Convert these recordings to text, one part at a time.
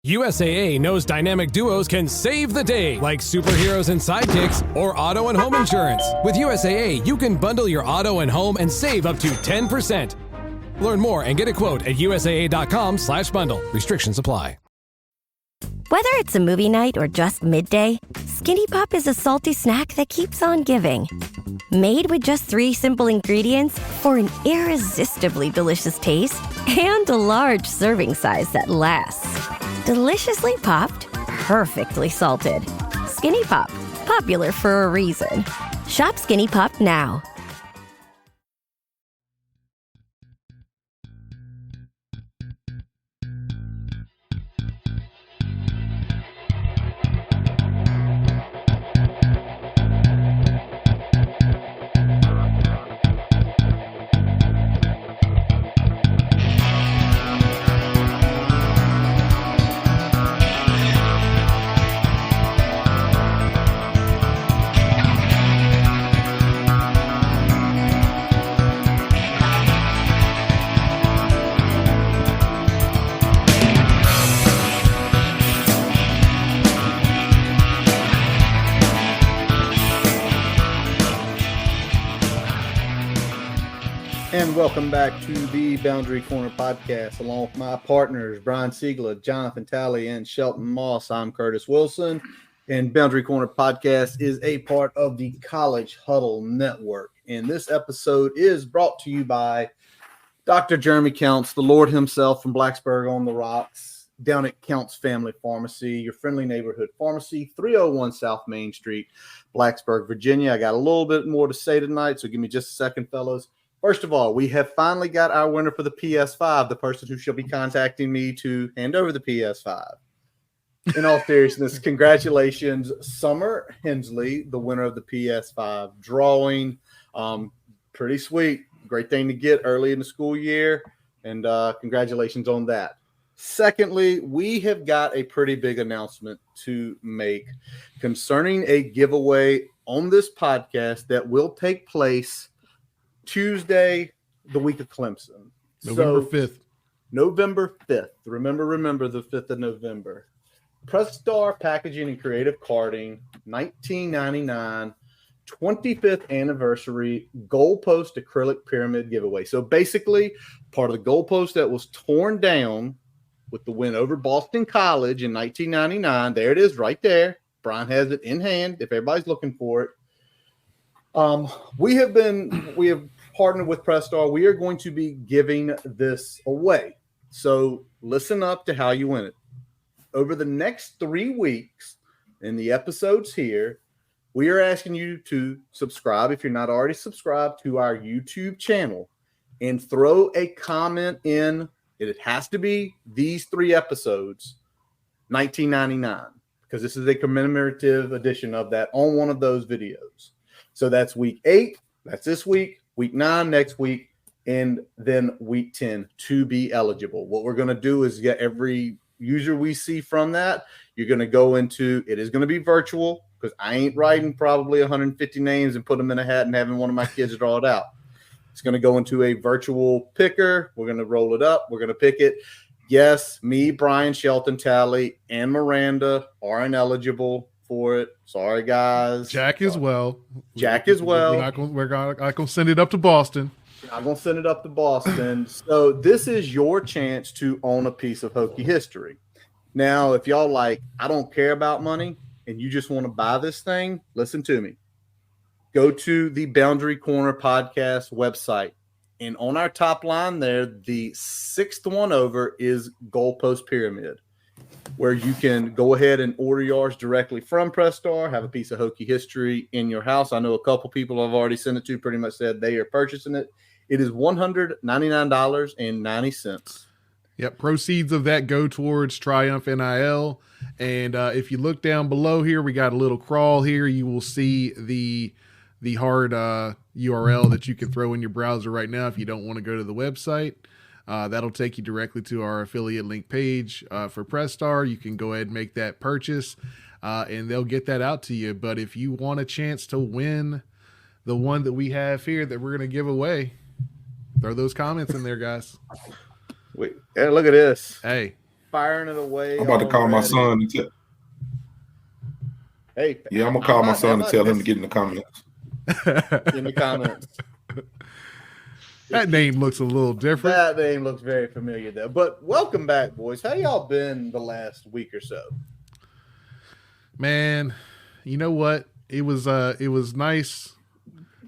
USAA knows dynamic duos can save the day, like superheroes and sidekicks or auto and home insurance. With USAA, you can bundle your auto and home and save up to 10%. Learn more and get a quote at USAA.com/bundle. Restrictions apply. Whether it's a movie night or just midday, Skinny Pop is a salty snack that keeps on giving. Made with just 3 simple ingredients for an irresistibly delicious taste and a large serving size that lasts. Deliciously popped, perfectly salted. Skinny Pop, popular for a reason. Shop Skinny Pop now. And welcome back to the Boundary Corner podcast, along with my partners, Brian Siegler, Jonathan Talley, and Shelton Moss. I'm Curtis Wilson, and Boundary Corner podcast is a part of the College Huddle Network. And this episode is brought to you by Dr. Jeremy Counts, the Lord himself from Blacksburg on the Rocks, down at Counts Family Pharmacy, your friendly neighborhood pharmacy, 301 South Main Street, Blacksburg, Virginia. I got a little bit more to say tonight, so give me just a second, fellas. First of all, we have finally got our winner for the PS5, the person who shall be contacting me to hand over the PS5. In all seriousness, congratulations, Summer Hensley, the winner of the PS5 drawing. Pretty sweet. Great thing to get early in the school year, and congratulations on that. Secondly, we have got a pretty big announcement to make concerning a giveaway on this podcast that will take place Tuesday, the week of Clemson. November 5th. November 5th. Remember the 5th of November. Press Star Packaging and Creative Carding, 1999, 25th anniversary goalpost acrylic pyramid giveaway. So basically, part of the goalpost that was torn down with the win over Boston College in 1999. There it is right there. Brian has it in hand if everybody's looking for it. We have partnered with Press Star. We are going to be giving this away. So listen up to how you win it. Over the next 3 weeks in the episodes here, we are asking you to subscribe if you're not already subscribed to our YouTube channel and throw a comment in. It has to be these 3 episodes, 1999, because this is a commemorative edition of that on one of those videos. So that's week 8. That's this week, week 9 next week, and then week 10 to be eligible. What we're going to do is get every user we see from that. You're going to go into, it is going to be virtual because I ain't writing probably 150 names and put them in a hat and having one of my kids draw it out. It's going to go into a virtual picker. We're going to roll it up. We're going to pick it. Yes, me, Brian, Shelton, Talley, and Miranda are ineligible for it. Sorry, guys. Jack as well. We're not going to send it up to Boston. I'm going to send it up to Boston. So this is your chance to own a piece of Hokie history. Now, if y'all like, I don't care about money, and you just want to buy this thing, listen to me. Go to the Boundary Corner podcast website. And on our top line there, the 6th one over is Goalpost Pyramid, where you can go ahead and order yours directly from Press Star, have a piece of Hokie history in your house. I know a couple people I've already sent it to pretty much said they are purchasing it. It is $199.90. Yep, proceeds of that go towards Triumph NIL. And if you look down below here, we got a little crawl here. You will see the hard URL that you can throw in your browser right now if you don't want to go to the website. That'll take you directly to our affiliate link page for Press Star. You can go ahead and make that purchase, and they'll get that out to you. But if you want a chance to win the one that we have here that we're going to give away, throw those comments in there, guys. Wait, hey, look at this. Hey, firing it away. I'm about to call my already. son and tell. Hey, Yeah, I'm gonna call my son and tell him to get in the comments. In the comments. That name looks a little different. That name looks very familiar though. But welcome back, boys. How y'all been the last week or so? Man, you know what? It was nice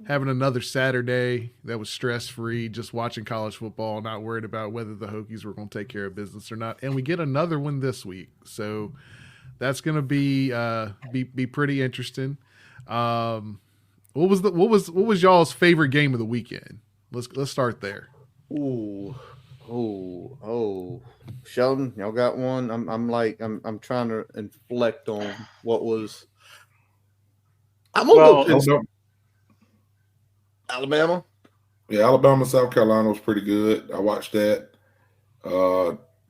having another Saturday that was stress-free, just watching college football, not worried about whether the Hokies were going to take care of business or not. And we get another one this week. So that's going to be pretty interesting. What was y'all's favorite game of the weekend? Let's start there. Oh, Sheldon, y'all got one? I'm trying to inflect on what was. I'm gonna go Alabama. Yeah, Alabama, South Carolina was pretty good. I watched that.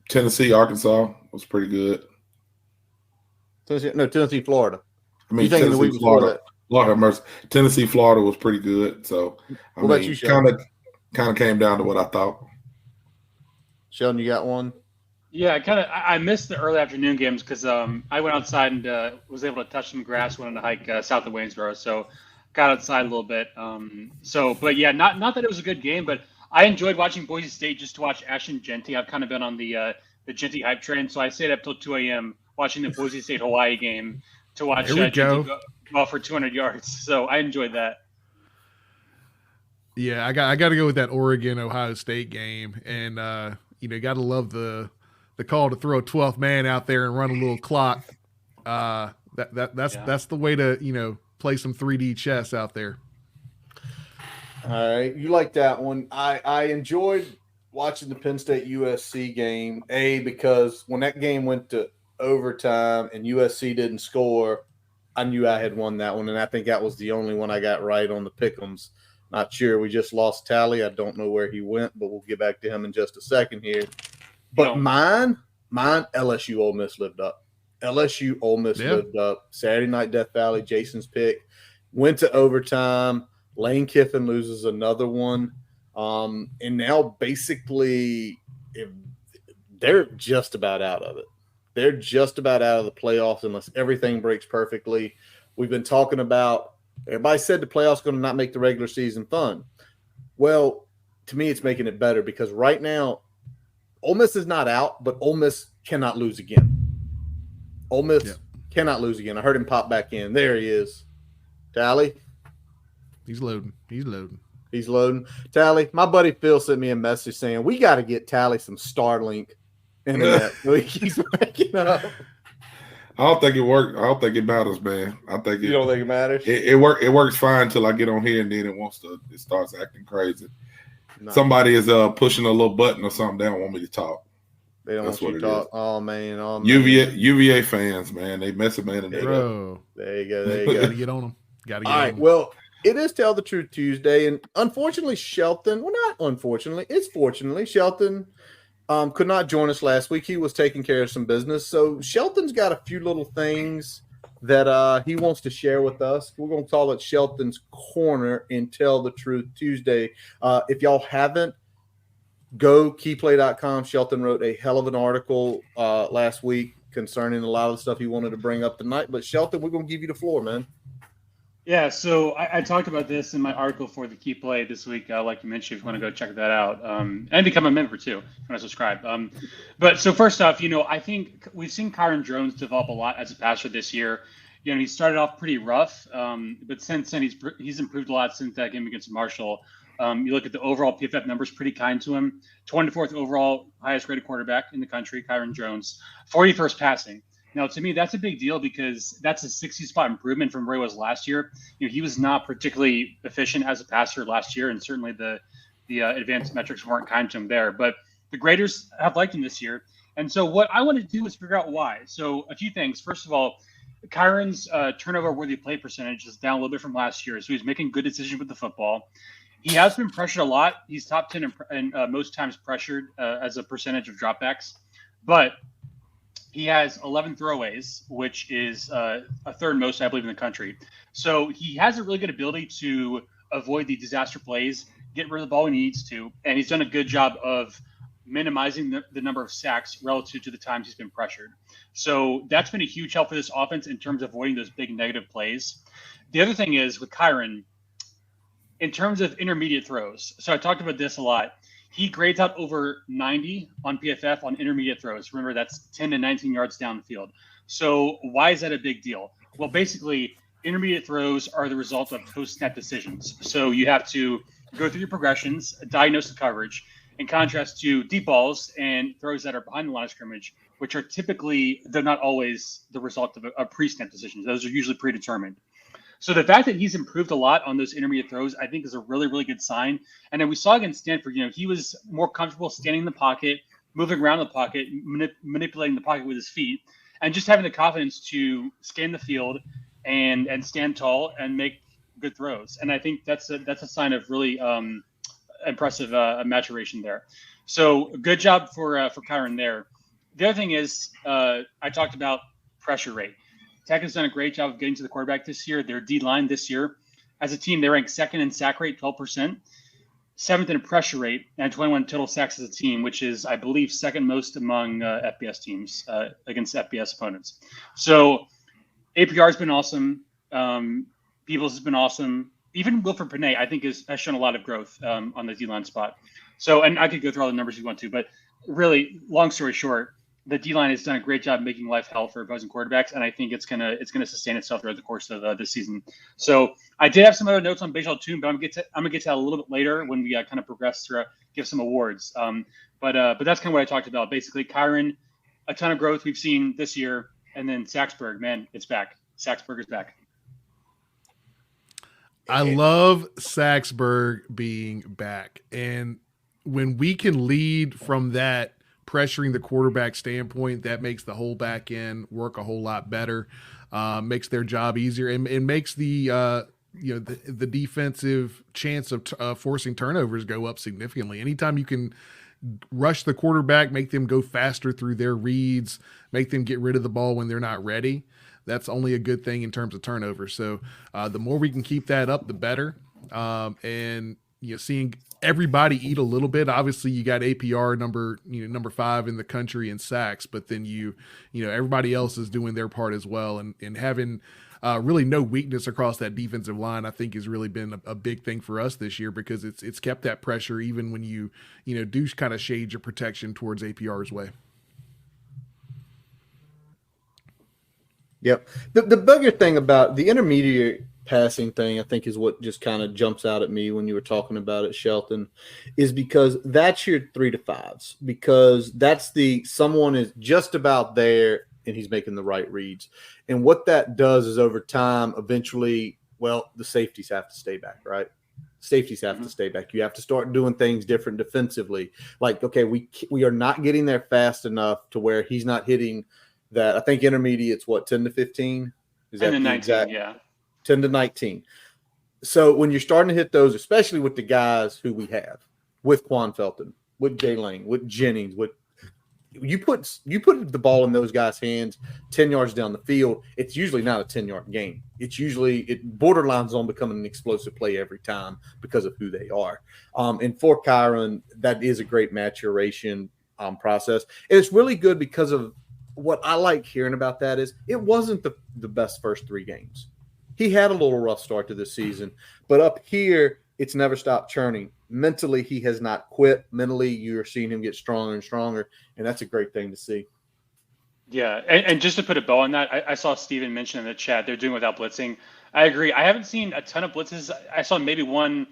Tennessee, Arkansas was pretty good. Tennessee, Florida. I mean, Tennessee, Florida. Lord have mercy. Tennessee, Florida was pretty good. So I mean, kind of came down to what I thought. Sheldon, you got one? Yeah, I missed the early afternoon games because I went outside and was able to touch some grass, went on a hike south of Waynesboro, so got outside a little bit. But yeah, not that it was a good game, but I enjoyed watching Boise State just to watch Ashton Jeanty. I've kind of been on the Jeanty hype train, so I stayed up till 2 a.m. watching the Boise State Hawaii game to watch Jeanty go off for 200 yards. So I enjoyed that. Yeah, I got to go with that Oregon-Ohio State game, and got to love the call to throw a 12th man out there and run a little clock. That's the way to play some 3D chess out there. All right, you like that one. I enjoyed watching the Penn State USC game. Because when that game went to overtime and USC didn't score, I knew I had won that one, and I think that was the only one I got right on the pick'ems. Not sure. We just lost Tally. I don't know where he went, but we'll get back to him in just a second here. But mine, LSU Ole Miss lived up. LSU Ole Miss lived up. Saturday night Death Valley, Jason's pick. Went to overtime. Lane Kiffin loses another one. And now basically they're just about out of it. They're just about out of the playoffs unless everything breaks perfectly. We've been talking about everybody said the playoffs are going to not make the regular season fun. Well, to me, it's making it better because right now, Ole Miss is not out, but Ole Miss cannot lose again. Ole Miss cannot lose again. I heard him pop back in. There he is. Tally? He's loading. Tally, my buddy Phil sent me a message saying, we got to get Tally some Starlink internet. He's waking up. I don't think it worked. I don't think it matters, man. You don't think it matters? It works fine until I get on here and then it starts acting crazy. No. Somebody is pushing a little button or something. They don't want me to talk. They don't want you to talk. Oh man. UVA fans, man. They messing man. There you go. Gotta get on them. All right. Well, it is Tell the Truth Tuesday, and unfortunately, Shelton. Well, not unfortunately. It's fortunately Shelton. Could not join us last week. He was taking care of some business. So Shelton's got a few little things that he wants to share with us. We're going to call it Shelton's Corner in Tell the Truth Tuesday. If y'all haven't, go keyplay.com. Shelton wrote a hell of an article last week concerning a lot of the stuff he wanted to bring up tonight. But Shelton, we're going to give you the floor, man. Yeah, so I talked about this in my article for the Key Play this week. Like you mentioned, if you want to go check that out, and become a member too, if you want to subscribe. But so first off, I think we've seen Kyron Drones develop a lot as a passer this year. He started off pretty rough, but since then he's improved a lot since that game against Marshall. You look at the overall PFF numbers, pretty kind to him. 24th overall, highest rated quarterback in the country, Kyron Drones. 41st passing. Now, to me, that's a big deal because that's a 60-spot improvement from where he was last year. He was not particularly efficient as a passer last year, and certainly the advanced metrics weren't kind to him there. But the graders have liked him this year. And so what I want to do is figure out why. So a few things. First of all, Kyron's turnover-worthy play percentage is down a little bit from last year, so he's making good decisions with the football. He has been pressured a lot. He's top 10 in most times pressured as a percentage of dropbacks. But he has 11 throwaways, which is a third most, I believe, in the country. So he has a really good ability to avoid the disaster plays, get rid of the ball when he needs to, and he's done a good job of minimizing the number of sacks relative to the times he's been pressured. So that's been a huge help for this offense in terms of avoiding those big negative plays. The other thing is with Kyron, in terms of intermediate throws. So I talked about this a lot. He grades out over 90 on PFF on intermediate throws. Remember, that's 10 to 19 yards down the field. So why is that a big deal? Well, basically, intermediate throws are the result of post-snap decisions. So you have to go through your progressions, diagnose the coverage, in contrast to deep balls and throws that are behind the line of scrimmage, which are typically, they're not always the result of a pre-snap decisions. Those are usually predetermined. So the fact that he's improved a lot on those intermediate throws, I think is a really, really good sign. And then we saw against Stanford, he was more comfortable standing in the pocket, moving around the pocket, manipulating the pocket with his feet, and just having the confidence to scan the field and stand tall and make good throws. And I think that's a sign of really impressive maturation there. So good job for Kyron there. The other thing is I talked about pressure rate. Tech has done a great job of getting to the quarterback this year. Their D-line this year, as a team, they ranked second in sack rate, 12%, seventh in pressure rate, and 21 total sacks as a team, which is, I believe, second most among FBS teams against FBS opponents. So APR has been awesome. Peebles has been awesome. Even Wilfred Panay, I think, has shown a lot of growth on the D-line spot. So, and I could go through all the numbers you want to, but really, long story short, the D-line has done a great job making life hell for opposing quarterbacks, and I think it's gonna sustain itself throughout the course of this season. So I did have some other notes on Bajal Toon, but I'm gonna get to that a little bit later when we kind of progress through, give some awards. But that's kind of what I talked about. Basically, Kyron, a ton of growth we've seen this year, and then Saxburg, man, it's back. Saxburg is back. I love Saxburg being back, and when we can lead from that pressuring the quarterback standpoint, that makes the whole back end work a whole lot better, makes their job easier, and makes the the defensive chance of forcing turnovers go up significantly. Anytime you can rush the quarterback, make them go faster through their reads, make them get rid of the ball when they're not ready, that's only a good thing in terms of turnovers. So the more we can keep that up, the better. And seeing everybody eat a little bit. Obviously, you got APR number 5 in the country in sacks, but then everybody else is doing their part as well, and having really no weakness across that defensive line, I think, has really been a big thing for us this year, because it's kept that pressure even when you do kind of shade your protection towards APR's way. Yep. The bigger thing about the intermediate passing thing, I think, is what just kind of jumps out at me when you were talking about it, Shelton, is because that's your 3 to 5s, because that's someone is just about there and he's making the right reads. And what that does is over time, eventually, the safeties have to stay back, right? Safeties have to stay back. You have to start doing things different defensively. Like, okay, we are not getting there fast enough to where he's not hitting that. I think intermediate's 10 to 15? Is that 10 to 19, exact? yeah. 10 to 19. So when you're starting to hit those, especially with the guys who we have, with Quan Felton, with Jay Lang, with Jennings, you put the ball in those guys' hands 10 yards down the field, it's usually not a 10-yard game. It's usually it borderlines on becoming an explosive play every time because of who they are. And for Kyron, that is a great maturation process. And it's really good because of what I like hearing about that is it wasn't the best first 3 games. He had a little rough start to the season, but up here, it's never stopped churning. Mentally, he has not quit. Mentally, you're seeing him get stronger and stronger, and that's a great thing to see. Yeah, and just to put a bow on that, I saw Steven mention in the chat they're doing without blitzing. I agree. I haven't seen a ton of blitzes. I saw maybe one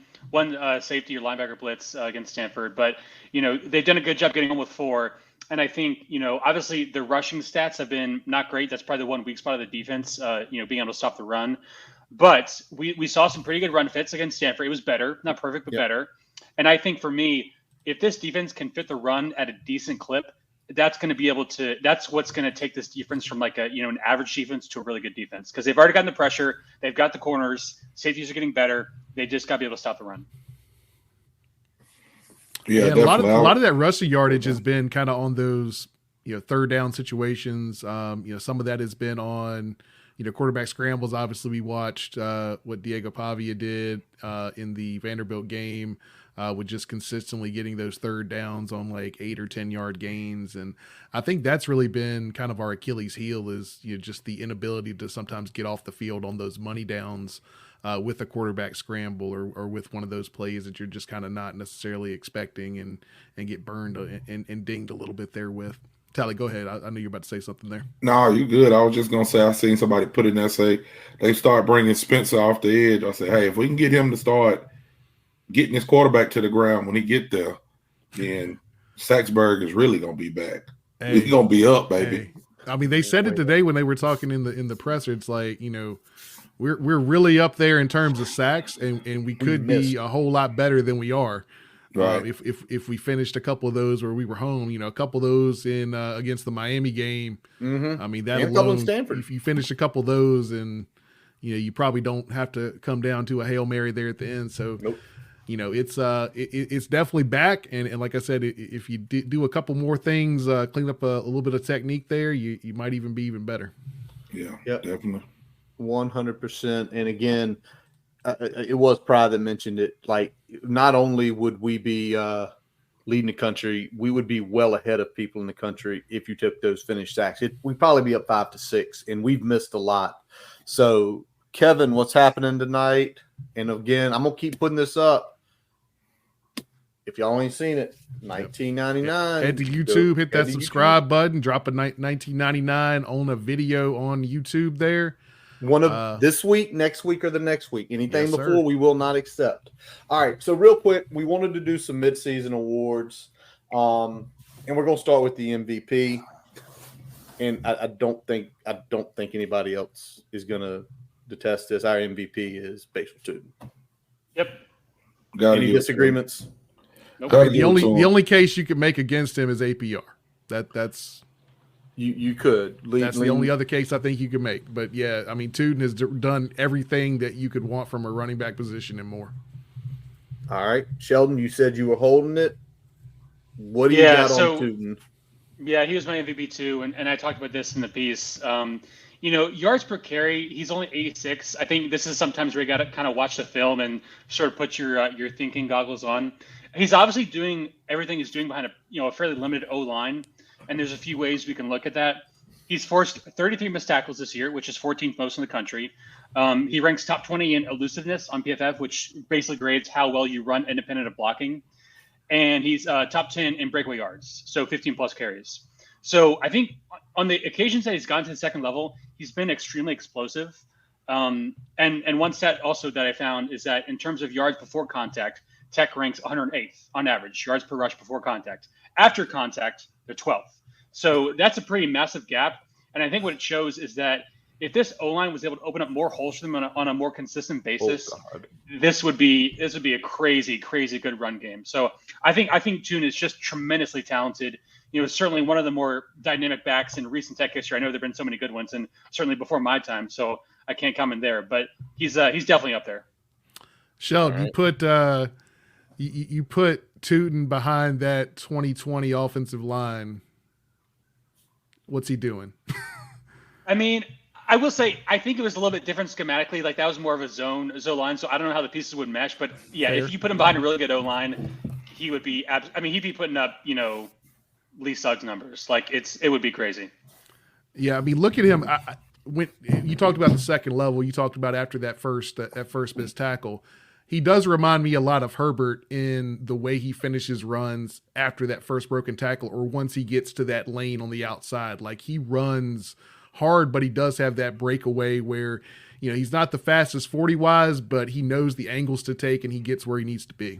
safety or linebacker blitz against Stanford, but they've done a good job getting home with 4. And I think, obviously the rushing stats have been not great. That's probably the one weak spot of the defense, being able to stop the run. But we saw some pretty good run fits against Stanford. It was better, not perfect, but better. And I think for me, if this defense can fit the run at a decent clip, that's what's going to take this defense from an average defense to a really good defense. Because they've already gotten the pressure. They've got the corners. Safeties are getting better. They just got to be able to stop the run. Yeah, a lot of that rushing yardage has been kind of on those, third down situations. Some of that has been on, quarterback scrambles. Obviously, we watched what Diego Pavia did in the Vanderbilt game. with just consistently getting those third downs on like 8 or 10 yard gains. And I think that's really been kind of our Achilles heel is, you know, just the inability to sometimes get off the field on those money downs with a quarterback scramble or with one of those plays that you're just kind of not necessarily expecting and get burned and dinged a little bit there with. Tally, go ahead. I know you're about to say something there. No, you good. I was just going to say I seen somebody put in there, say they start bringing Spencer off the edge. I say, hey, if we can get him to start getting his quarterback to the ground when he get there, then Saxburg is really going to be back. Hey, He's going to be up, baby. Hey. I mean, they said it today when they were talking in the presser. It's like, you know, we're really up there in terms of sacks, and we could be a whole lot better than we are. Right. If we finished a couple of those where we were home, you know, a couple of those in against the Miami game. Mm-hmm. I mean, that and alone, Stanford. if you finish a couple of those, and you know, you probably don't have to come down to a Hail Mary there at the end. So, nope. You know, it's definitely back, and like I said, if you do a couple more things, clean up a little bit of technique there, you might even be even better. Yeah, yep. Definitely. 100%. And again, it was Pride that mentioned it. Like, not only would we be leading the country, we would be well ahead of people in the country if you took those finished sacks. We'd probably be up 5-6, and we've missed a lot. So, Kevin, what's happening tonight? And again, I'm gonna keep putting this up. If y'all ain't seen it, $19.99. Head to YouTube, hit that subscribe button, drop a $19.99 on a video on YouTube there. One of this week, next week, or the next week. Anything yes, before, sir. we will not accept. All right. So real quick, we wanted to do some mid-season awards, and we're going to start with the MVP. And I don't think anybody else is going to detest this. Our MVP is Basel Tootin. Yep. Any disagreements? Nope. The only case you could make against him is APR. That's. You could. That's the only other case I think you could make. But, yeah, I mean, Tootin has done everything that you could want from a running back position and more. All right. Sheldon, you said you were holding it. What do you got on Tootin? Yeah, he was my MVP too, and I talked about this in the piece. You know, yards per carry, he's only 86. I think this is sometimes where you got to kind of watch the film and sort of put your thinking goggles on. He's obviously doing everything he's doing behind a fairly limited O-line. And there's a few ways we can look at that. He's forced 33 missed tackles this year, which is 14th most in the country. He ranks top 20 in elusiveness on PFF, which basically grades how well you run independent of blocking. And he's top 10 in breakaway yards, so 15 plus carries. So I think on the occasions that he's gotten to the second level, he's been extremely explosive. And one stat also that I found is that in terms of yards before contact, Tech ranks 108th on average, yards per rush before contact. After contact, they're 12th. So that's a pretty massive gap. And I think what it shows is that if this O-line was able to open up more holes for them on a more consistent basis, this would be a crazy, crazy good run game. So I think Tootin is just tremendously talented. You know, certainly one of the more dynamic backs in recent Tech history. I know there've been so many good ones, and certainly before my time. So I can't comment there, but he's definitely up there. Sheldon, right. You put Tootin behind that 2020 offensive line. What's he doing? I mean, I will say I think it was a little bit different schematically. Like that was more of a zone line, so I don't know how the pieces would mesh. But yeah, Fair. If you put him behind a really good O line, he would be. He'd be putting up, Lee Suggs numbers. Like it would be crazy. Yeah, I mean, look at him. When you talked about the second level, you talked about after that first missed tackle. He does remind me a lot of Herbert in the way he finishes runs after that first broken tackle or once he gets to that lane on the outside. Like he runs hard, but he does have that breakaway where, he's not the fastest 40-wise, but he knows the angles to take and he gets where he needs to be.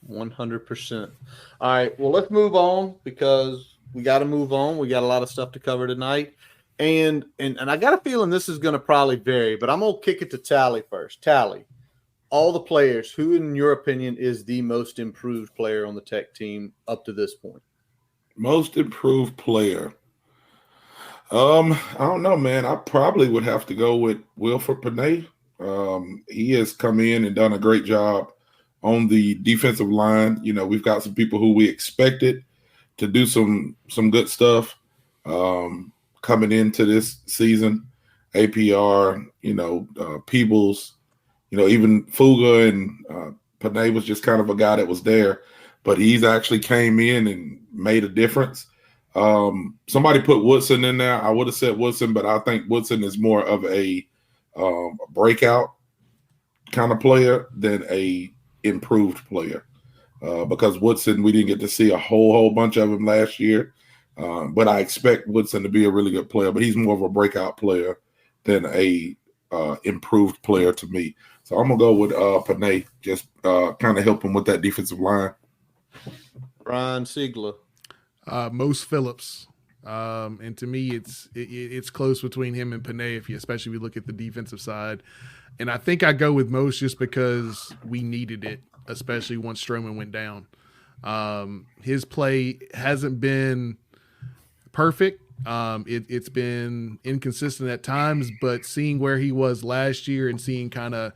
100%. All right, well, let's move on because we got to move on. We got a lot of stuff to cover tonight. And I got a feeling this is going to probably vary, but I'm going to kick it to Tally first. Tally, all the players, who in your opinion is the most improved player on the Tech team up to this point? Most improved player. I don't know, man. I probably would have to go with Wilfred Panay. He has come in and done a great job on the defensive line. We've got some people who we expected to do some good stuff. Coming into this season, APR, Peebles, even Fuga and Panay was just kind of a guy that was there, but he's actually came in and made a difference. Somebody put Woodson in there. I would have said Woodson, but I think Woodson is more of a breakout kind of player than a improved player. Because Woodson, we didn't get to see a whole bunch of him last year. But I expect Woodson to be a really good player, but he's more of a breakout player than a improved player to me. So I'm going to go with Panay, just kind of help him with that defensive line. Brian Siegler. Mose Phillips. And to me, it's close between him and Panay, especially if you look at the defensive side. And I think I go with Mose just because we needed it, especially once Stroman went down. His play hasn't been perfect. It's been inconsistent at times, but seeing where he was last year and seeing kind of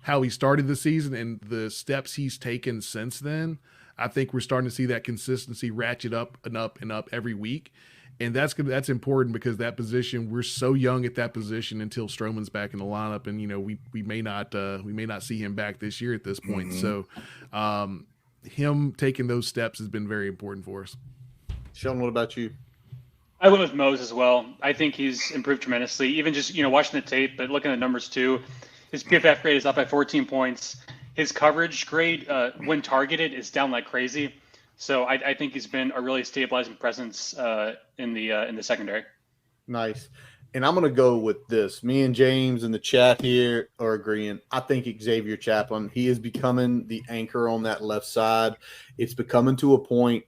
how he started the season and the steps he's taken since then, I think we're starting to see that consistency ratchet up and up and up every week. And that's important because that position, we're so young at that position until Stroman's back in the lineup, and we may not see him back this year at this point. Mm-hmm. So him taking those steps has been very important for us. Sean, what about you? I went with Mose as well. I think he's improved tremendously. Even just watching the tape, but looking at the numbers too, his PFF grade is up by 14 points. His coverage grade, when targeted, is down like crazy. So I think he's been a really stabilizing presence in the secondary. Nice. And I'm going to go with this. Me and James in the chat here are agreeing. I think Xavier Chaplin, he is becoming the anchor on that left side. It's becoming to a point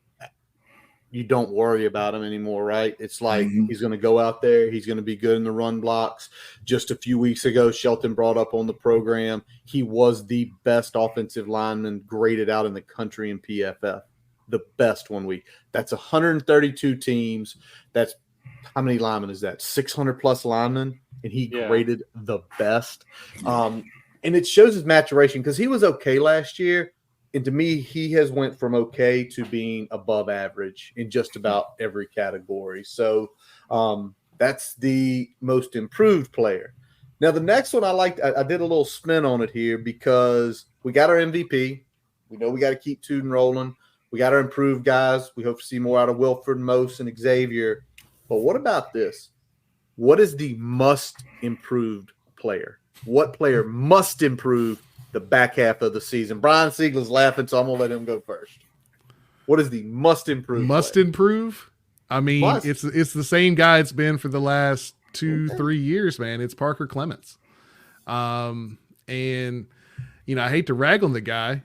you don't worry about him anymore, right? It's like he's going to go out there. He's going to be good in the run blocks. Just a few weeks ago, Shelton brought up on the program, he was the best offensive lineman graded out in the country in PFF. The best 1 week. That's 132 teams. That's how many linemen is that? 600 plus linemen, and he graded the best. And it shows his maturation because he was okay last year, and to me, he has went from okay to being above average in just about every category. So that's the most improved player. Now the next one I did a little spin on it here because we got our MVP. We know we got to keep Tootin rolling. We got to improve guys. We hope to see more out of Wilford, Mose, and Xavier. But what about this? What is the must improved player? What player must improve the back half of the season? Brian Siegler's laughing, so I'm going to let him go first. What is the must improve? Must improve? I mean, it's the same guy it's been for the last 2-3 years, man. It's Parker Clements. And I hate to rag on the guy,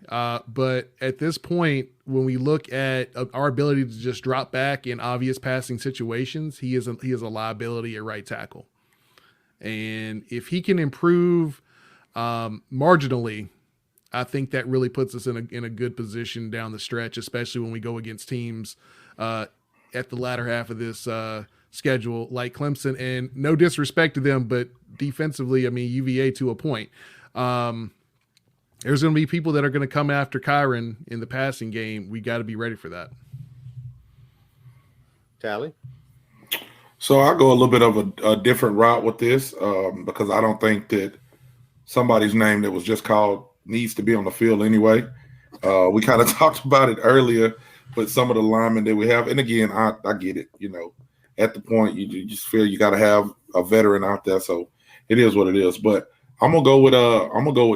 but at this point, when we look at our ability to just drop back in obvious passing situations, he is a liability at right tackle. And if he can improve marginally, I think that really puts us in a good position down the stretch, especially when we go against teams at the latter half of this schedule like Clemson. And no disrespect to them, but defensively, I mean, UVA to a point. There's going to be people that are going to come after Kyron in the passing game. We got to be ready for that. Tally? So I go a little bit of a different route with this because I don't think that somebody's name that was just called needs to be on the field anyway. We kind of talked about it earlier with some of the linemen that we have. And again, I get it. At the point you just feel you got to have a veteran out there. So it is what it is. But I'm gonna go with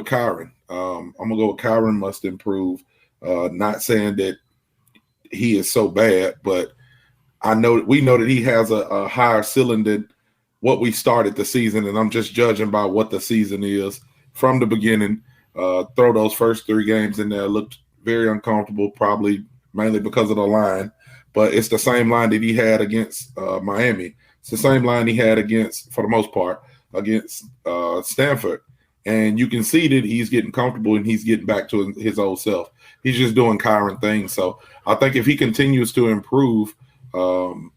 Kyron. I'm gonna go with Kyron must improve. Not saying that he is so bad, but we know that he has a higher ceiling than what we started the season, and I'm just judging by what the season is from the beginning. Throw those first 3 games in there, looked very uncomfortable, probably mainly because of the line, but it's the same line that he had against Miami. It's the same line he had for the most part, against Stanford. And you can see that he's getting comfortable and he's getting back to his old self. He's just doing Kyron things. So I think if he continues to improve, the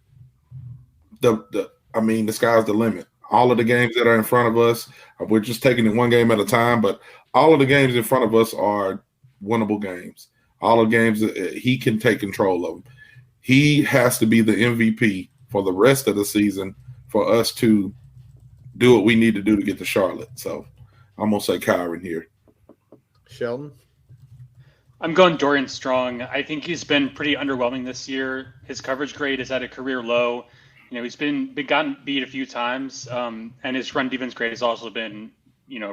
sky's the limit. All of the games that are in front of us, we're just taking it one game at a time, but all of the games in front of us are winnable games. All of the games, he can take control of them. He has to be the MVP for the rest of the season for us to do what we need to do to get to Charlotte. So I'm going to say Kyron here. Sheldon? I'm going Dorian Strong. I think he's been pretty underwhelming this year. His coverage grade is at a career low. He's been gotten beat a few times, and his run defense grade has also been,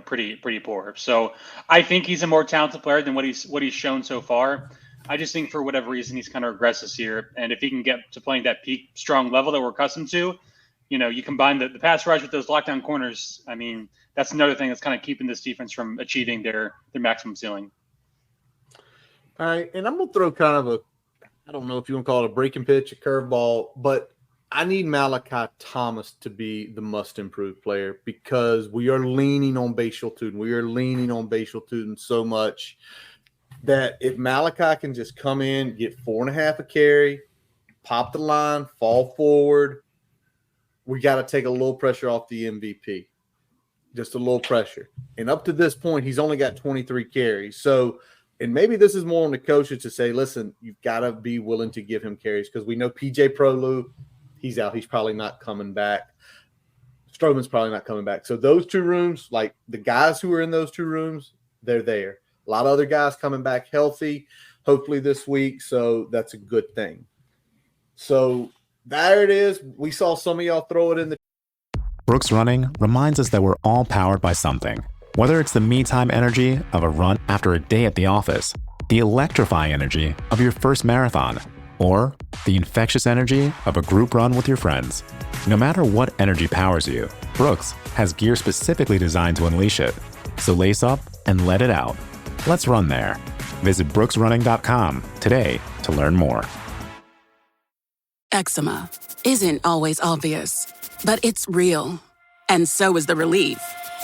pretty poor. So I think he's a more talented player than what he's shown so far. I just think for whatever reason he's kind of regressed this year, and if he can get to playing that peak strong level that we're accustomed to, you combine the pass rush with those lockdown corners. I mean, that's another thing that's kind of keeping this defense from achieving their maximum ceiling. All right, and I'm going to throw kind of I don't know if you want to call it a breaking pitch, a curveball, but I need Malachi Thomas to be the must-improve player because we are leaning on Bashal Tootin. We are leaning on Bashal Tootin so much that if Malachi can just come in, get 4.5 a carry, pop the line, fall forward, we got to take a little pressure off the MVP. Just a little pressure. And up to this point, he's only got 23 carries. So – and maybe this is more on the coaches to say, listen, you've got to be willing to give him carries because we know PJ Prolu, he's out. He's probably not coming back. Stroman's probably not coming back. So those two rooms, like the guys who are in those two rooms, they're there. A lot of other guys coming back healthy, hopefully this week. So that's a good thing. So there it is. We saw some of y'all throw it in the. Brooks Running reminds us that we're all powered by something. Whether it's the me-time energy of a run after a day at the office, the electrifying energy of your first marathon, or the infectious energy of a group run with your friends. No matter what energy powers you, Brooks has gear specifically designed to unleash it. So lace up and let it out. Let's run there. Visit brooksrunning.com today to learn more. Eczema isn't always obvious, but it's real. And so is the relief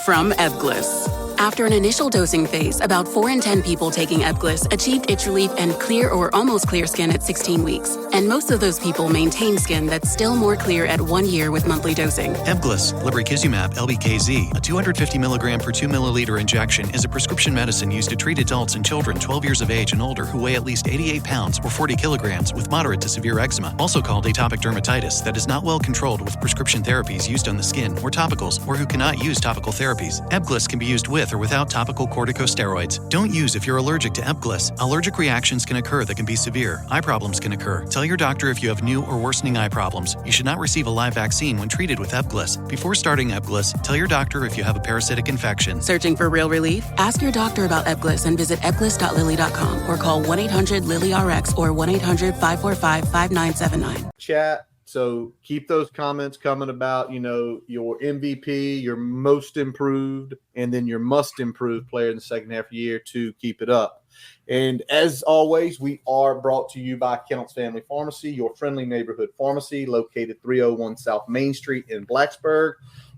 from Ebglyss. After an initial dosing phase, about 4 in 10 people taking Ebglyss achieved itch relief and clear or almost clear skin at 16 weeks. And most of those people maintain skin that's still more clear at 1 year with monthly dosing. Ebglyss, lebrikizumab LBKZ, a 250 milligram per 2 milliliter injection, is a prescription medicine used to treat adults and children 12 years of age and older who weigh at least 88 pounds or 40 kilograms with moderate to severe eczema, also called atopic dermatitis, that is not well controlled with prescription therapies used on the skin or topicals, or who cannot use topical therapies. Ebglyss can be used with or without topical corticosteroids. Don't use if you're allergic to Ebglyss. Allergic reactions can occur that can be severe. Eye problems can occur. Tell your doctor if you have new or worsening eye problems. You should not receive a live vaccine when treated with Ebglyss. Before starting Ebglyss, tell your doctor if you have a parasitic infection. Searching for real relief? Ask your doctor about Ebglyss and visit ebglyss.lilly.com or call 1-800-LILY-RX or 1-800-545-5979. Chat. So keep those comments coming about, your MVP, your most improved, and then your must improve player in the second half of the year to keep it up. And as always, we are brought to you by Kennels Family Pharmacy, your friendly neighborhood pharmacy located 301 South Main Street in Blacksburg.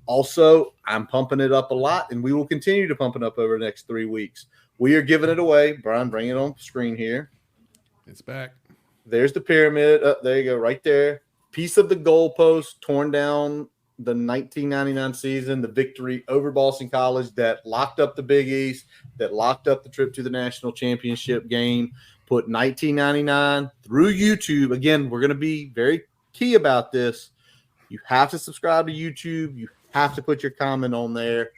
Also, I'm pumping it up a lot, and we will continue to pump it up over the next 3 weeks. We are giving it away. Brian, bring it on screen here. It's back. There's the pyramid. There you go, right there. Piece of the goalpost torn down the 1999 season, the victory over Boston College that locked up the Big East, that locked up the trip to the national championship game, put 1999 through YouTube. Again, we're going to be very key about this. You have to subscribe to YouTube. You have to put your comment on there.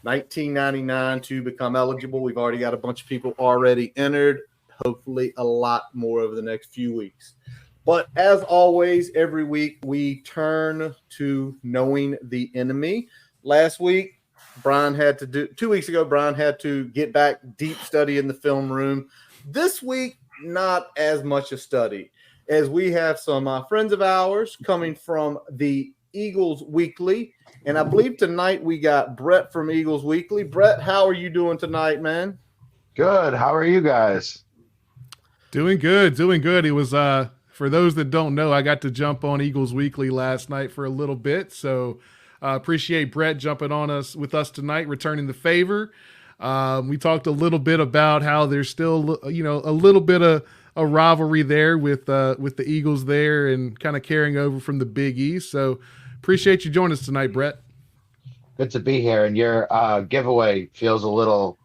1999 to become eligible. We've already got a bunch of people already entered. Hopefully a lot more over the next few weeks. But as always, every week we turn to knowing the enemy. Last week, 2 weeks ago, Brian had to get back deep study in the film room. This week, not as much a study, as we have some friends of ours coming from the Eagles Weekly. And I believe tonight we got Brett from Eagles Weekly. Brett, how are you doing tonight, man? Good. How are you guys? Doing good. It was for those that don't know, I got to jump on Eagles Weekly last night for a little bit. So appreciate Brett jumping on with us tonight, returning the favor. We talked a little bit about how there's still, a little bit of a rivalry there with the Eagles there and kind of carrying over from the Big East. So appreciate you joining us tonight, Brett. Good to be here. And your giveaway feels a little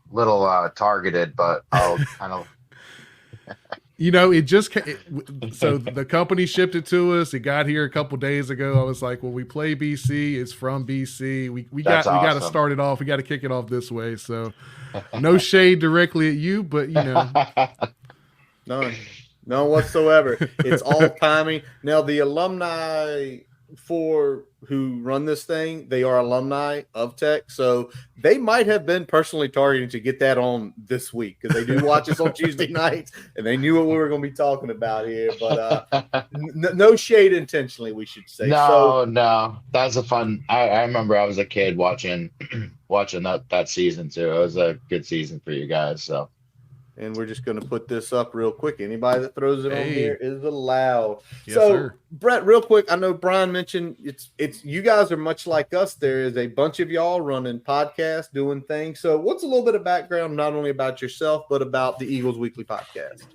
targeted, but I'll kind of. It just so the company shipped it to us. It got here a couple days ago. I was like, well, we play BC. It's from BC. We got to start it off. We got to kick it off this way. So no shade directly at you, but none whatsoever. It's all timing. Now the alumni who run this thing, they are alumni of Tech, so they might have been personally targeting to get that on this week because they do watch us on Tuesday nights, and they knew what we were going to be talking about here. But no shade intentionally, we should say. No, that's a fun. I remember I was a kid watching that season too. It was a good season for you guys. So. And we're just going to put this up real quick. Anybody that throws it on here is allowed. Yes, so, sir. Brett, real quick, I know Brian mentioned it's you guys are much like us. There is a bunch of y'all running podcasts, doing things. So, what's a little bit of background, not only about yourself, but about the Eagles Weekly Podcast?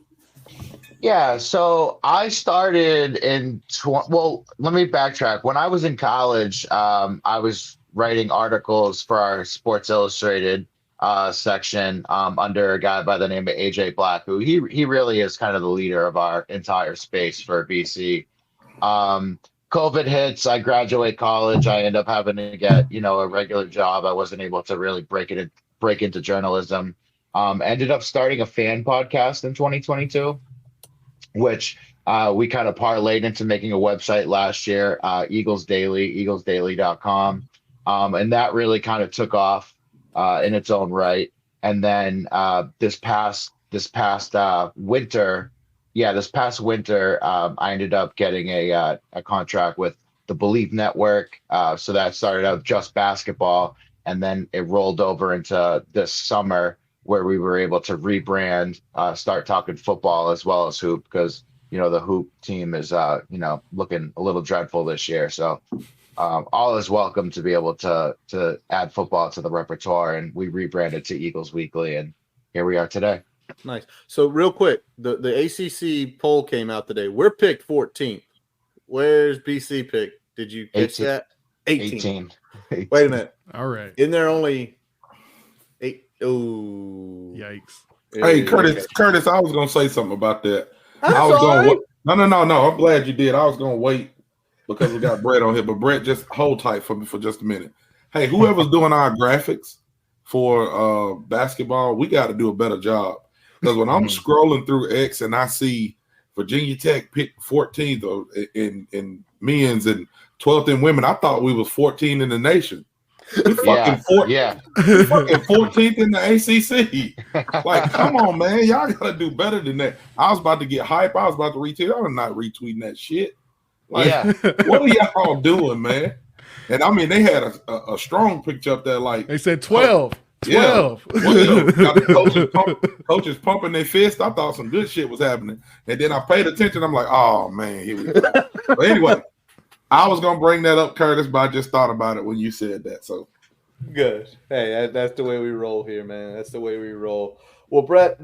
Yeah, so I started well, let me backtrack. When I was in college, I was writing articles for our Sports Illustrated section under a guy by the name of AJ Black, who he really is kind of the leader of our entire space for BC. COVID hits, I graduate college, I end up having to get a regular job. I wasn't able to really break into journalism. Ended up starting a fan podcast in 2022, which we kind of parlayed into making a website last year, Eagles Daily, eaglesdaily.com. And that really kind of took off in its own right. And then this past winter, I ended up getting a contract with the Believe Network. So that started out just basketball, and then it rolled over into this summer where we were able to rebrand, start talking football as well as hoop, because the hoop team is looking a little dreadful this year. So all is welcome to be able to add football to the repertoire, and we rebranded to Eagles Weekly, and here we are today. Nice. So real quick, the ACC poll came out today. We're picked 14th. Where's BC picked? Did you catch that? 18. Wait a minute. All right. Isn't there only 8? Oh, yikes. Hey, Curtis, I was going to say something about that. I was going to No. I'm glad you did. I was going to wait because we got Brett on here, but Brett, just hold tight for me for just a minute. Hey, whoever's doing our graphics for basketball, we got to do a better job, because when I'm scrolling through X and I see Virginia Tech picked 14th in men's and 12th in women, I thought we was 14 in the nation. We fucking 14th in the ACC. Like, come on, man, y'all gotta do better than that. I was about to get hype. I was about to retweet. I was not retweeting that shit. Like, what are y'all doing, man? And I mean, they had a strong picture up there. Like, they said 12. 12. Yeah. Got the coaches pumping their fist. I thought some good shit was happening. And then I paid attention. I'm like, oh, man, here we go. But anyway, I was going to bring that up, Curtis, but I just thought about it when you said that. So good. Hey, that's the way we roll here, man. That's the way we roll. Well, Brett,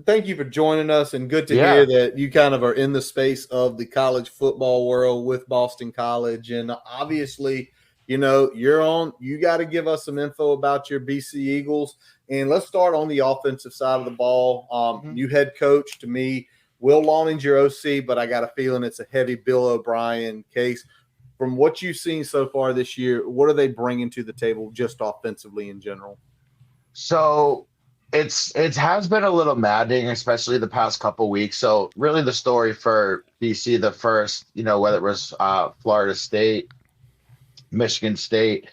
thank you for joining us, and good to hear that you kind of are in the space of the college football world with Boston College. And obviously, you got to give us some info about your BC Eagles. And let's start on the offensive side of the ball. New head coach, to me, Will Lawning's your OC, but I got a feeling it's a heavy Bill O'Brien case. From what you've seen so far this year, what are they bringing to the table just offensively in general? So it has been a little maddening, especially the past couple weeks. So really the story for BC, the first, whether it was Florida State, Michigan State,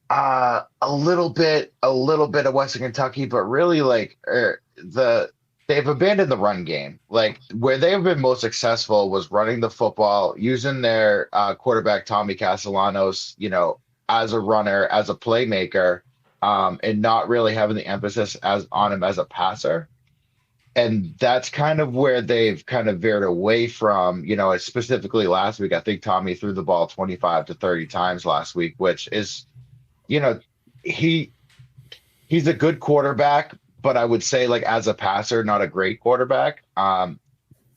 a little bit of Western Kentucky, but really they've abandoned the run game. Like, where they've been most successful was running the football, using their quarterback Tommy Castellanos, as a runner, as a playmaker, and not really having the emphasis on him as a passer. And that's kind of where they've kind of veered away from, specifically last week. I think Tommy threw the ball 25 to 30 times last week, which is, he's a good quarterback, but I would say, like, as a passer, not a great quarterback.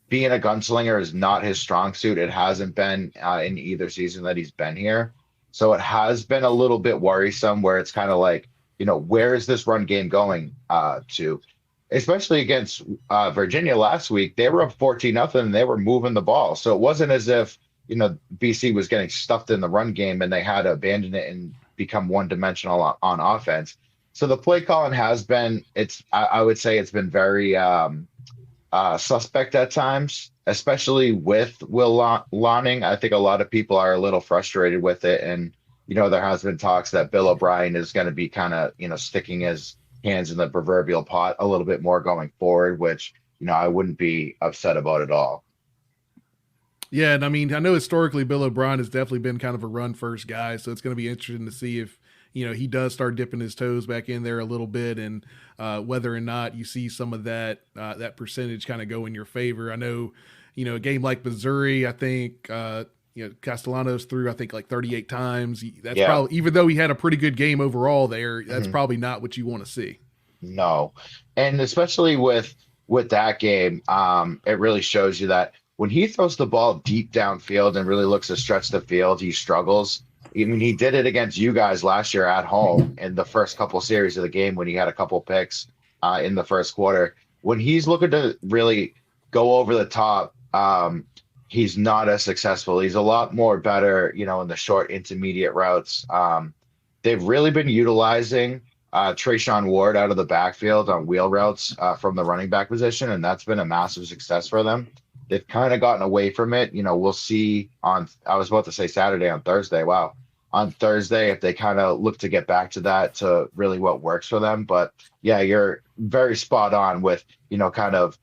Being a gunslinger is not his strong suit. It hasn't been in either season that he's been here. So it has been a little bit worrisome, where it's kind of like, where is this run game going to? especially against Virginia last week, they were up 14-0 and they were moving the ball. So it wasn't as if, BC was getting stuffed in the run game and they had to abandon it and become one-dimensional on offense. So the play calling has been, I would say it's been very suspect at times, especially with Will Lonning. I think a lot of people are a little frustrated with it. And, there has been talks that Bill O'Brien is going to be kind of, sticking his hands in the proverbial pot a little bit more going forward, which, I wouldn't be upset about at all. Yeah, and I mean, I know historically Bill O'Brien has definitely been kind of a run first guy, so it's going to be interesting to see if he does start dipping his toes back in there a little bit, and whether or not you see some of that percentage kind of go in your favor. I know, a game like Missouri, I think Castellanos threw I think like 38 times. That's probably, even though he had a pretty good game overall there, that's probably not what you want to see. No, and especially with that game, it really shows you that when he throws the ball deep downfield and really looks to stretch the field, he struggles. I mean, he did it against you guys last year at home in the first couple series of the game when he had a couple picks in the first quarter. When he's looking to really go over the top, he's not as successful. He's a lot more better, in the short intermediate routes. They've really been utilizing Trayshawn Ward out of the backfield on wheel routes from the running back position, and that's been a massive success for them. They've kind of gotten away from it. We'll see I was about to say Saturday, on Thursday. Wow. On Thursday, if they kind of look to get back to that, to really what works for them. But yeah, you're very spot on with, kind of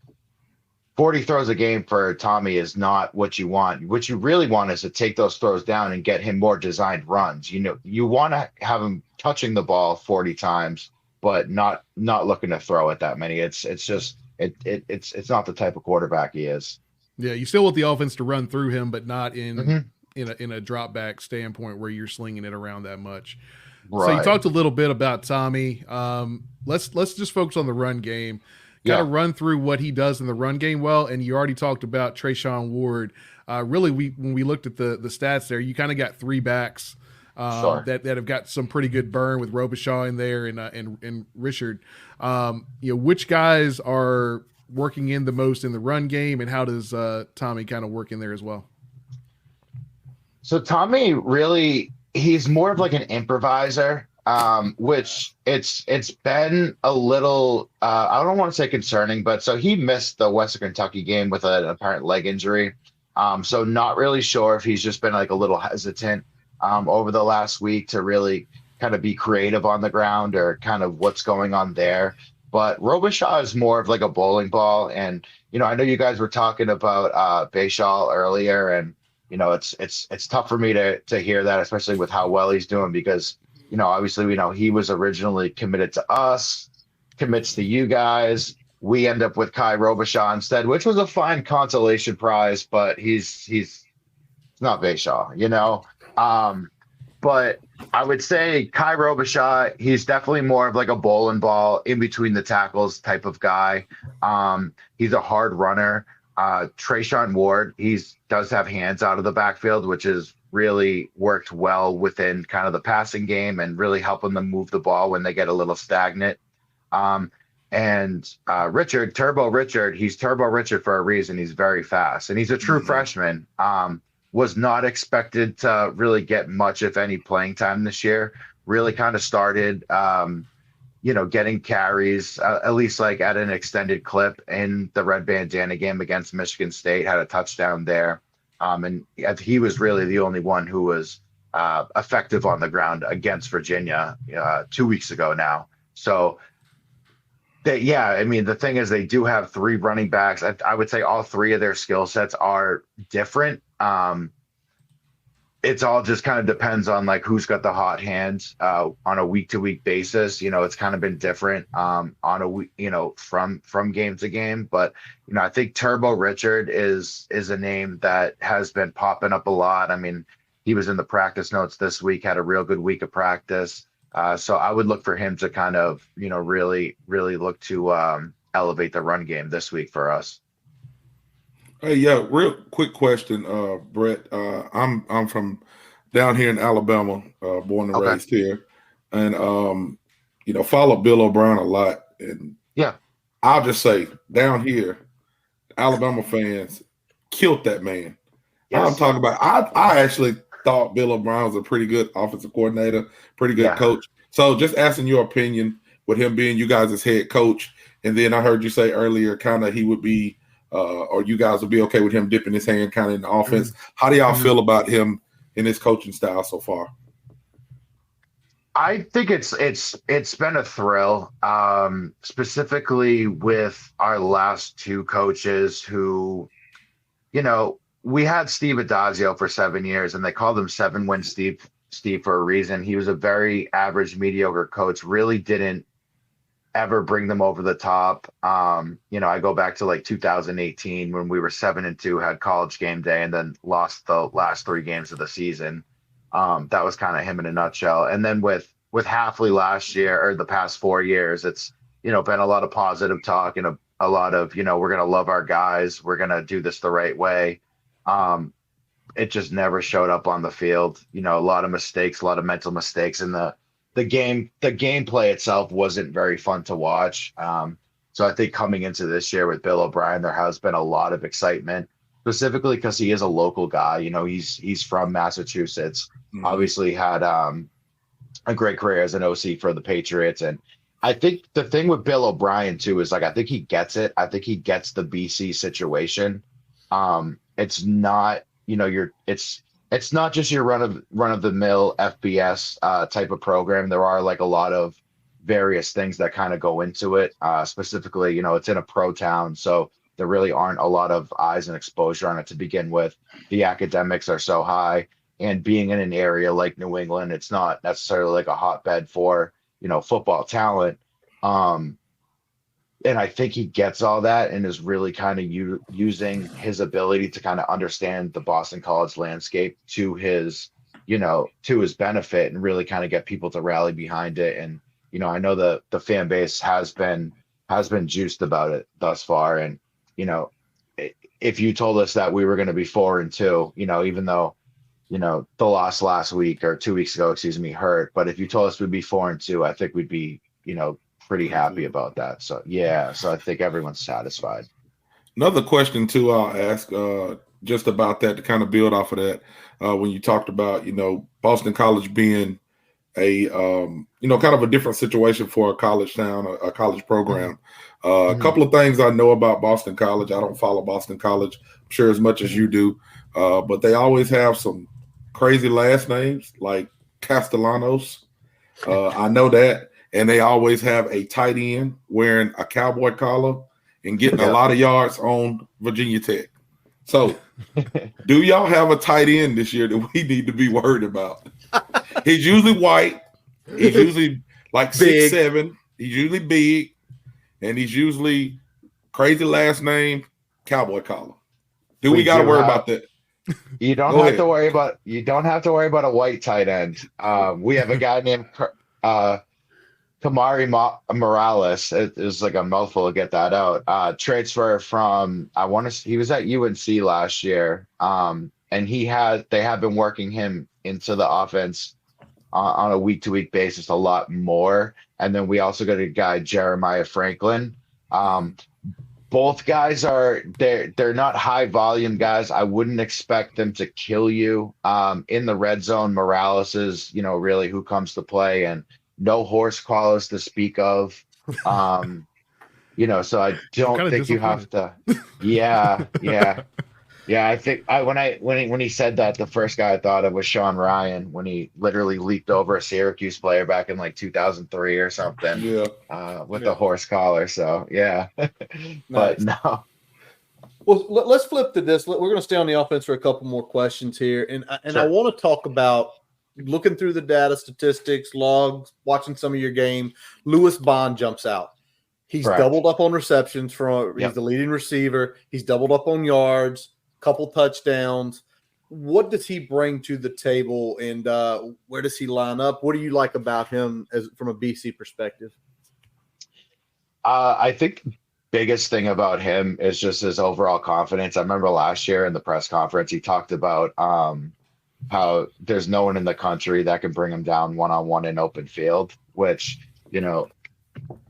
40 throws a game for Tommy is not what you want. What you really want is to take those throws down and get him more designed runs. You want to have him touching the ball 40 times, but not looking to throw it that many. It's just, it's not the type of quarterback he is. Yeah, you still want the offense to run through him, but not in a drop back standpoint where you're slinging it around that much. Right. So you talked a little bit about Tommy. Let's just focus on the run game. Kind of run through what he does in the run game well, and you already talked about Trayshawn Ward. Really, when we looked at the stats there, you kind of got three backs that have got some pretty good burn with Robichaud in there and Richard. Which guys are working in the most in the run game, and how does Tommy kind of work in there as well? So Tommy really, he's more of like an improviser, which it's been a little, I don't want to say concerning, but so he missed the Western Kentucky game with an apparent leg injury. So not really sure if he's just been like a little hesitant over the last week to really kind of be creative on the ground, or kind of what's going on there. But Robichaud is more of like a bowling ball. And, I know you guys were talking about Bayshall earlier, and, it's tough for me to hear that, especially with how well he's doing, because, obviously we know he was originally committed to us, commits to you guys. We end up with Kai Robichaud instead, which was a fine consolation prize, but he's not Bayshall, But I would say Kai Robichaud, he's definitely more of like a bowling ball in between the tackles type of guy. He's a hard runner. Trayshawn Ward, does have hands out of the backfield, which has really worked well within kind of the passing game and really helping them move the ball when they get a little stagnant. And Richard, Turbo Richard, he's Turbo Richard for a reason. He's very fast, and he's a true freshman. Was not expected to really get much, if any, playing time this year. Really kind of started, getting carries, at least like at an extended clip in the Red Bandana game against Michigan State, had a touchdown there. And he was really the only one who was effective on the ground against Virginia 2 weeks ago now. So, the thing is, they do have three running backs. I would say all three of their skill sets are different. It's all just kind of depends on like who's got the hot hands on a week to week basis. It's kind of been different on a week, from game to game. But I think Turbo Richard is a name that has been popping up a lot. I mean, he was in the practice notes this week, had a real good week of practice. So I would look for him to kind of really look to elevate the run game this week for us. Hey, yeah, real quick question, Brett. I'm from down here in Alabama, born and raised here, and follow Bill O'Brien a lot. And I'll just say down here, Alabama fans killed that man. Yes. I'm talking about. I actually thought Bill O'Brien was a pretty good offensive coordinator, pretty good coach. So just asking your opinion with him being you guys' head coach, and then I heard you say earlier, kind of he would be, or you guys would be okay with him dipping his hand kind of in the offense. How do y'all feel about him in his coaching style so far? I think it's been a thrill, specifically with our last two coaches who, we had Steve Adazio for 7 years, and they called him 7-win Steve for a reason. He was a very average, mediocre coach, really didn't ever bring them over the top. I go back to like 2018 when we were 7-2, had College game day, and then lost the last 3 games of the season. That was kind of him in a nutshell. And then with Hafley last year, or the past 4 years, it's, been a lot of positive talk and a lot of, we're going to love our guys. We're going to do this the right way. It just never showed up on the field. A lot of mistakes, a lot of mental mistakes, and the gameplay itself wasn't very fun to watch. So I think coming into this year with Bill O'Brien, there has been a lot of excitement, specifically because he is a local guy. He's from Massachusetts. Obviously had a great career as an OC for the Patriots. And I think the thing with Bill O'Brien too is, like, I think he gets it. I think he gets the BC situation. It's not, it's not just your run of the mill FBS type of program. There are like a lot of various things that kind of go into it. Specifically, it's in a pro town, so there really aren't a lot of eyes and exposure on it to begin with. The academics are so high, and being in an area like New England, it's not necessarily like a hotbed for, football talent. And I think he gets all that and is really kind of using his ability to kind of understand the Boston College landscape to his benefit, and really kind of get people to rally behind it. And, I know the fan base has been juiced about it thus far. And, if you told us that we were going to be 4-2, even though, the loss last week or 2 weeks ago, hurt. But if you told us we'd be 4-2, I think we'd be, pretty happy about that. So so I think everyone's satisfied. Another question too, I'll ask just about that to kind of build off of that. When you talked about, Boston College being a, kind of a different situation for a college town, a college program. A couple of things I know about Boston College. I don't follow Boston College, I'm sure, as much as you do, but they always have some crazy last names like Castellanos. I know that. And they always have a tight end wearing a cowboy collar and getting a lot of yards on Virginia Tech. So do y'all have a tight end this year that we need to be worried about? He's usually white. He's usually like 6'7". He's usually big. And he's usually crazy last name, cowboy collar. Do we got to worry about that? You don't have to worry about a white tight end. We have a guy named Kamari Morales. It was like a mouthful to get that out. Transfer from, he was at UNC last year. And they have been working him into the offense on a week-to-week basis a lot more. And then we also got a guy, Jeremiah Franklin. Both guys they're not high volume guys. I wouldn't expect them to kill you. In the red zone, Morales is, really who comes to play, and no horse collars to speak of. So I don't think you have to. Yeah. I think when he said that, the first guy I thought of was Sean Ryan, when he literally leaped over a Syracuse player back in like 2003 or something. With a horse collar. So yeah, but no. Well, let's flip to this. We're going to stay on the offense for a couple more questions here, and I want to talk about looking through the data, statistics, logs, watching some of your game. Lewis Bond jumps out. He's doubled up on receptions he's the leading receiver. He's doubled up on yards, couple touchdowns. What does he bring to the table, and where does he line up? What do you like about him from a BC perspective? I think the biggest thing about him is just his overall confidence. I remember last year in the press conference, he talked about how there's no one in the country that can bring him down one-on-one in open field, which,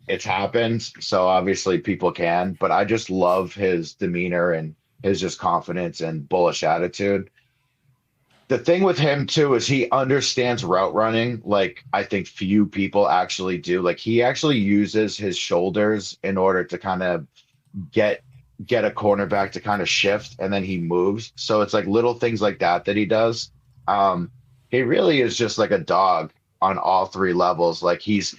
it's happened. So obviously people can, but I just love his demeanor and his just confidence and bullish attitude. The thing with him too is he understands route running like I think few people actually do. Like he actually uses his shoulders in order to kind of get get a cornerback to kind of shift and then he moves. So it's like little things like that that he does. He really is just like a dog on all three levels. Like he's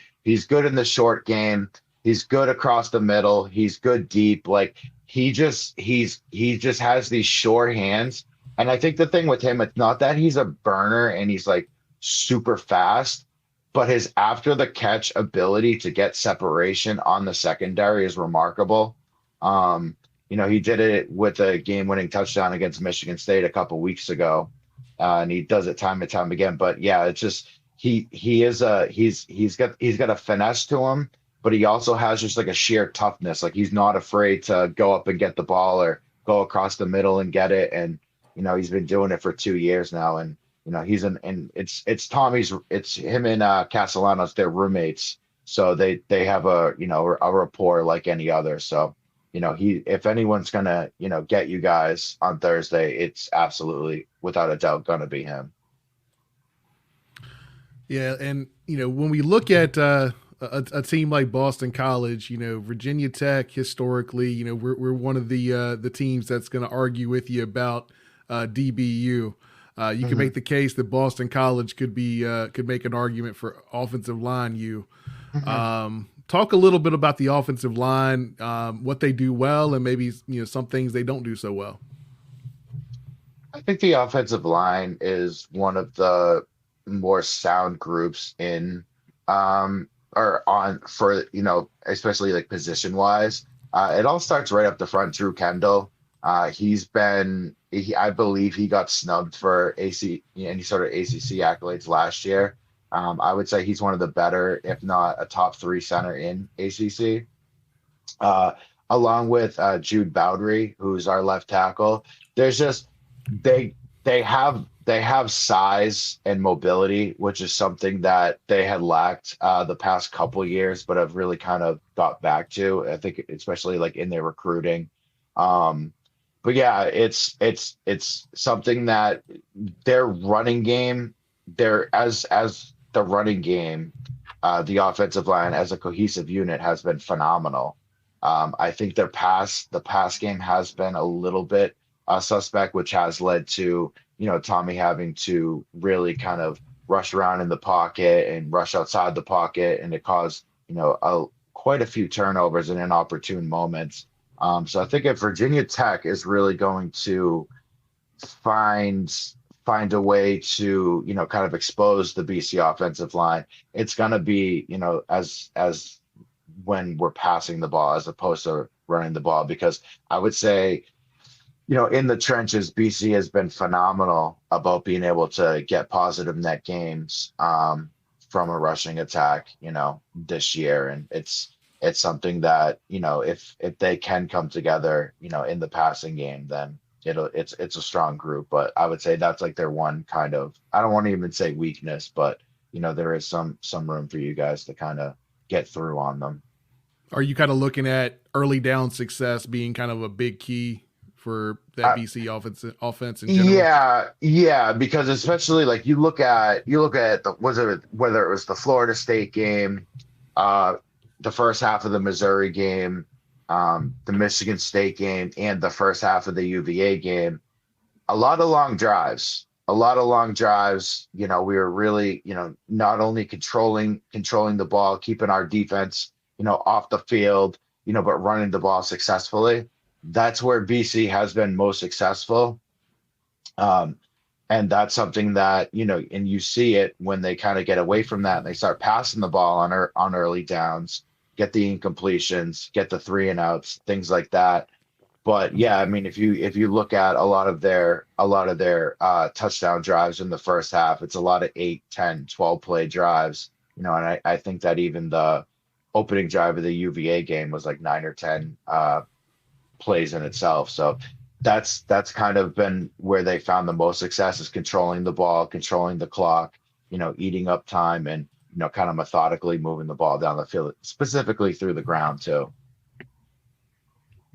good in the short game. He's good across the middle. He's good deep. Like he just has these sure hands. And I think the thing with him, it's not that he's a burner and he's like super fast, but his after the catch ability to get separation on the secondary is remarkable. He did it with a game-winning touchdown against Michigan State a couple weeks ago, and he does it time and time again. But yeah, it's just he's got a finesse to him, but he also has just like a sheer toughness. Like he's not afraid to go up and get the ball or go across the middle and get it. And he's been doing it for 2 years now, and it's Tommy's. It's him and Castellanos. They're roommates, so they have a rapport like any other. So. If anyone's gonna, get you guys on Thursday, it's absolutely without a doubt gonna be him. Yeah, and when we look at a team like Boston College, Virginia Tech historically, we're one of the teams that's going to argue with you about DBU. You can make the case that Boston College could make an argument for offensive line. Talk a little bit about the offensive line, what they do well, and maybe some things they don't do so well. I think the offensive line is one of the more sound groups especially like position wise. It all starts right up the front. Drew Kendall, I believe he got snubbed for any sort of ACC accolades last year. I would say he's one of the better, if not a top 3 center in ACC, along with Jude Boudry, who's our left tackle. There's just they have size and mobility, which is something that they had lacked the past couple years, but have really kind of got back to. I think especially like in their recruiting. But yeah, it's something that their running game, as the running game, the offensive line as a cohesive unit has been phenomenal. I think the pass game has been a little bit suspect, which has led to, Tommy having to really kind of rush around in the pocket and rush outside the pocket, and it caused, quite a few turnovers in inopportune moments. So I think if Virginia Tech is really going to find a way to, kind of expose the BC offensive line, it's going to be, as when we're passing the ball as opposed to running the ball, because I would say, in the trenches, BC has been phenomenal about being able to get positive net gains from a rushing attack, this year. And it's something that, if they can come together, in the passing game, then it's a strong group. But I would say that's like their one kind of, I don't want to even say weakness, but there is some room for you guys to kind of get through on them. Are you kind of looking at early down success being kind of a big key for that BC offense in general? Yeah, because especially like you look at whether it was the Florida State game, the first half of the Missouri game, the Michigan State game, and the first half of the UVA game, a lot of long drives. We were really, not only controlling the ball, keeping our defense, off the field, but running the ball successfully. That's where BC has been most successful. And that's something that, and you see it when they kind of get away from that and they start passing the ball on early downs, get the incompletions, get the 3 and outs, things like that. But yeah, I mean, if you look at a lot of their touchdown drives in the first half, it's a lot of 8, 10, 12 play drives, and I think that even the opening drive of the UVA game was like 9 or 10 plays in itself. So that's kind of been where they found the most success, is controlling the ball, controlling the clock, eating up time. And kind of methodically moving the ball down the field, specifically through the ground too.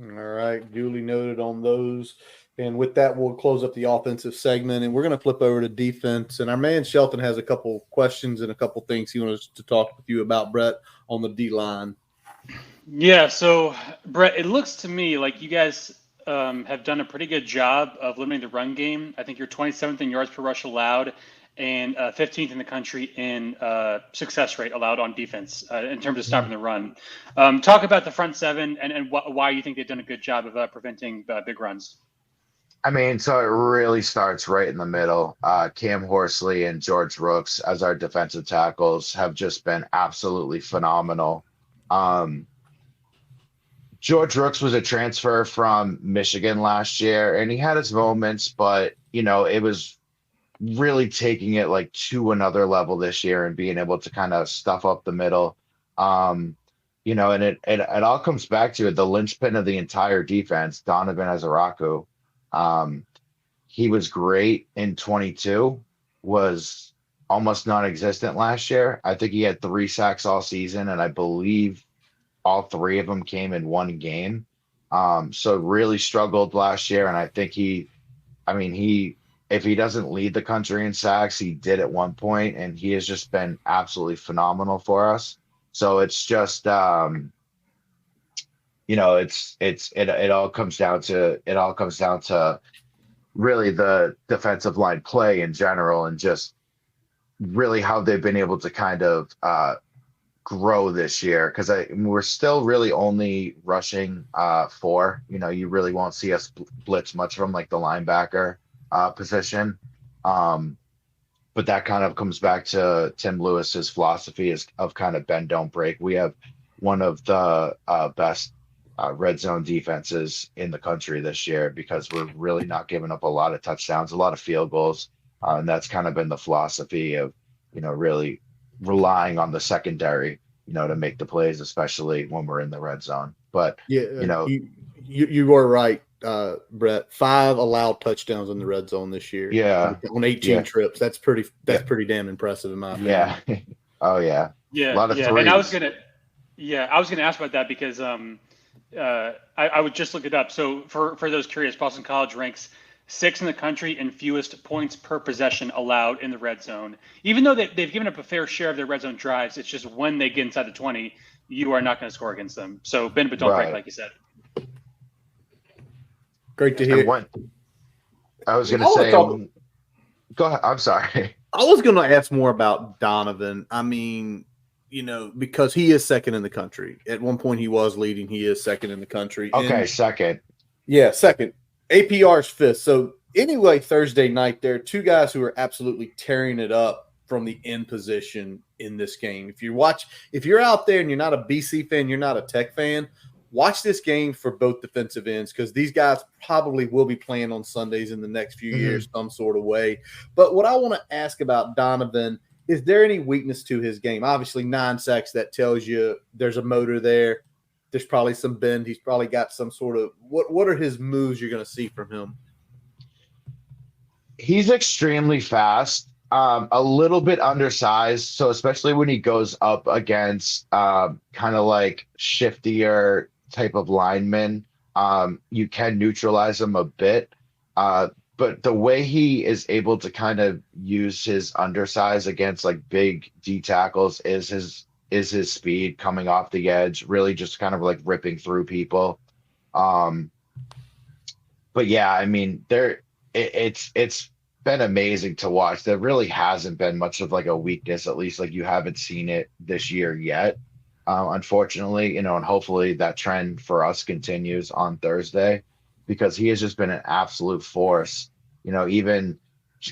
All right, duly noted on those. And with that, we'll close up the offensive segment, and we're going to flip over to defense. And our man Shelton has a couple questions and a couple things he wants to talk with you about, Brett, on the D-line. Yeah, so, Brett, it looks to me like you guys have done a pretty good job of limiting the run game. I think you're 27th in yards per rush allowed and 15th in the country in success rate allowed on defense in terms of stopping the run. Talk about the front seven and why you think they've done a good job of preventing big runs. I mean, so it really starts right in the middle. Cam Horsley and George Rooks as our defensive tackles have just been absolutely phenomenal. George Rooks was a transfer from Michigan last year, and he had his moments, but, it was really taking it like to another level this year and being able to kind of stuff up the middle. And it all comes back to the linchpin of the entire defense, Donovan Azaraku. He was great in 22, was almost non-existent last year. I think he had 3 sacks all season, and I believe all 3 of them came in one game. So really struggled last year, and I think if he doesn't lead the country in sacks, he did at one point, and he has just been absolutely phenomenal for us. So it's just it all comes down to really the defensive line play in general, and just really how they've been able to kind of grow this year, because we're still really only rushing 4. You really won't see us blitz much from like the linebacker position, but that kind of comes back to Tim Lewis's philosophy of kind of bend don't break. We have one of the best red zone defenses in the country this year, because we're really not giving up a lot of touchdowns, a lot of field goals, and that's kind of been the philosophy of really relying on the secondary to make the plays, especially when we're in the red zone. But you were right, Brett. 5 allowed touchdowns in the red zone this year. Yeah, on 18 trips. That's pretty damn impressive in my opinion. Yeah. Oh yeah. Yeah. A lot of threes. And I was gonna ask about that because I would just look it up. So for those curious, Boston College ranks 6th in the country in fewest points per possession allowed in the red zone. Even though they've given up a fair share of their red zone drives, it's just when they get inside the 20, you are not going to score against them. So bend but don't break, like you said. Great to hear. I was going to say, go ahead. I'm sorry. I was going to ask more about Donovan. I mean, because he is 2nd in the country. At one point he was leading. He is 2nd in the country. Okay, 2nd. Yeah, 2nd. APR's 5th. So anyway, Thursday night, there are 2 guys who are absolutely tearing it up from the end position in this game. If you're out there and you're not a BC fan, you're not a Tech fan, watch this game for both defensive ends, because these guys probably will be playing on Sundays in the next few years some sort of way. But what I want to ask about Donovan, is there any weakness to his game? Obviously, 9 sacks, that tells you there's a motor there. There's probably some bend. He's probably got some sort of – what are his moves you're going to see from him? He's extremely fast, a little bit undersized. So especially when he goes up against kind of like shiftier type of linemen, you can neutralize him a bit. But the way he is able to kind of use his undersize against like big D tackles is his speed coming off the edge, really just kind of like ripping through people. But yeah, I mean, it's been amazing to watch. There really hasn't been much of like a weakness, at least like you haven't seen it this year yet. Unfortunately, and hopefully that trend for us continues on Thursday, because he has just been an absolute force, even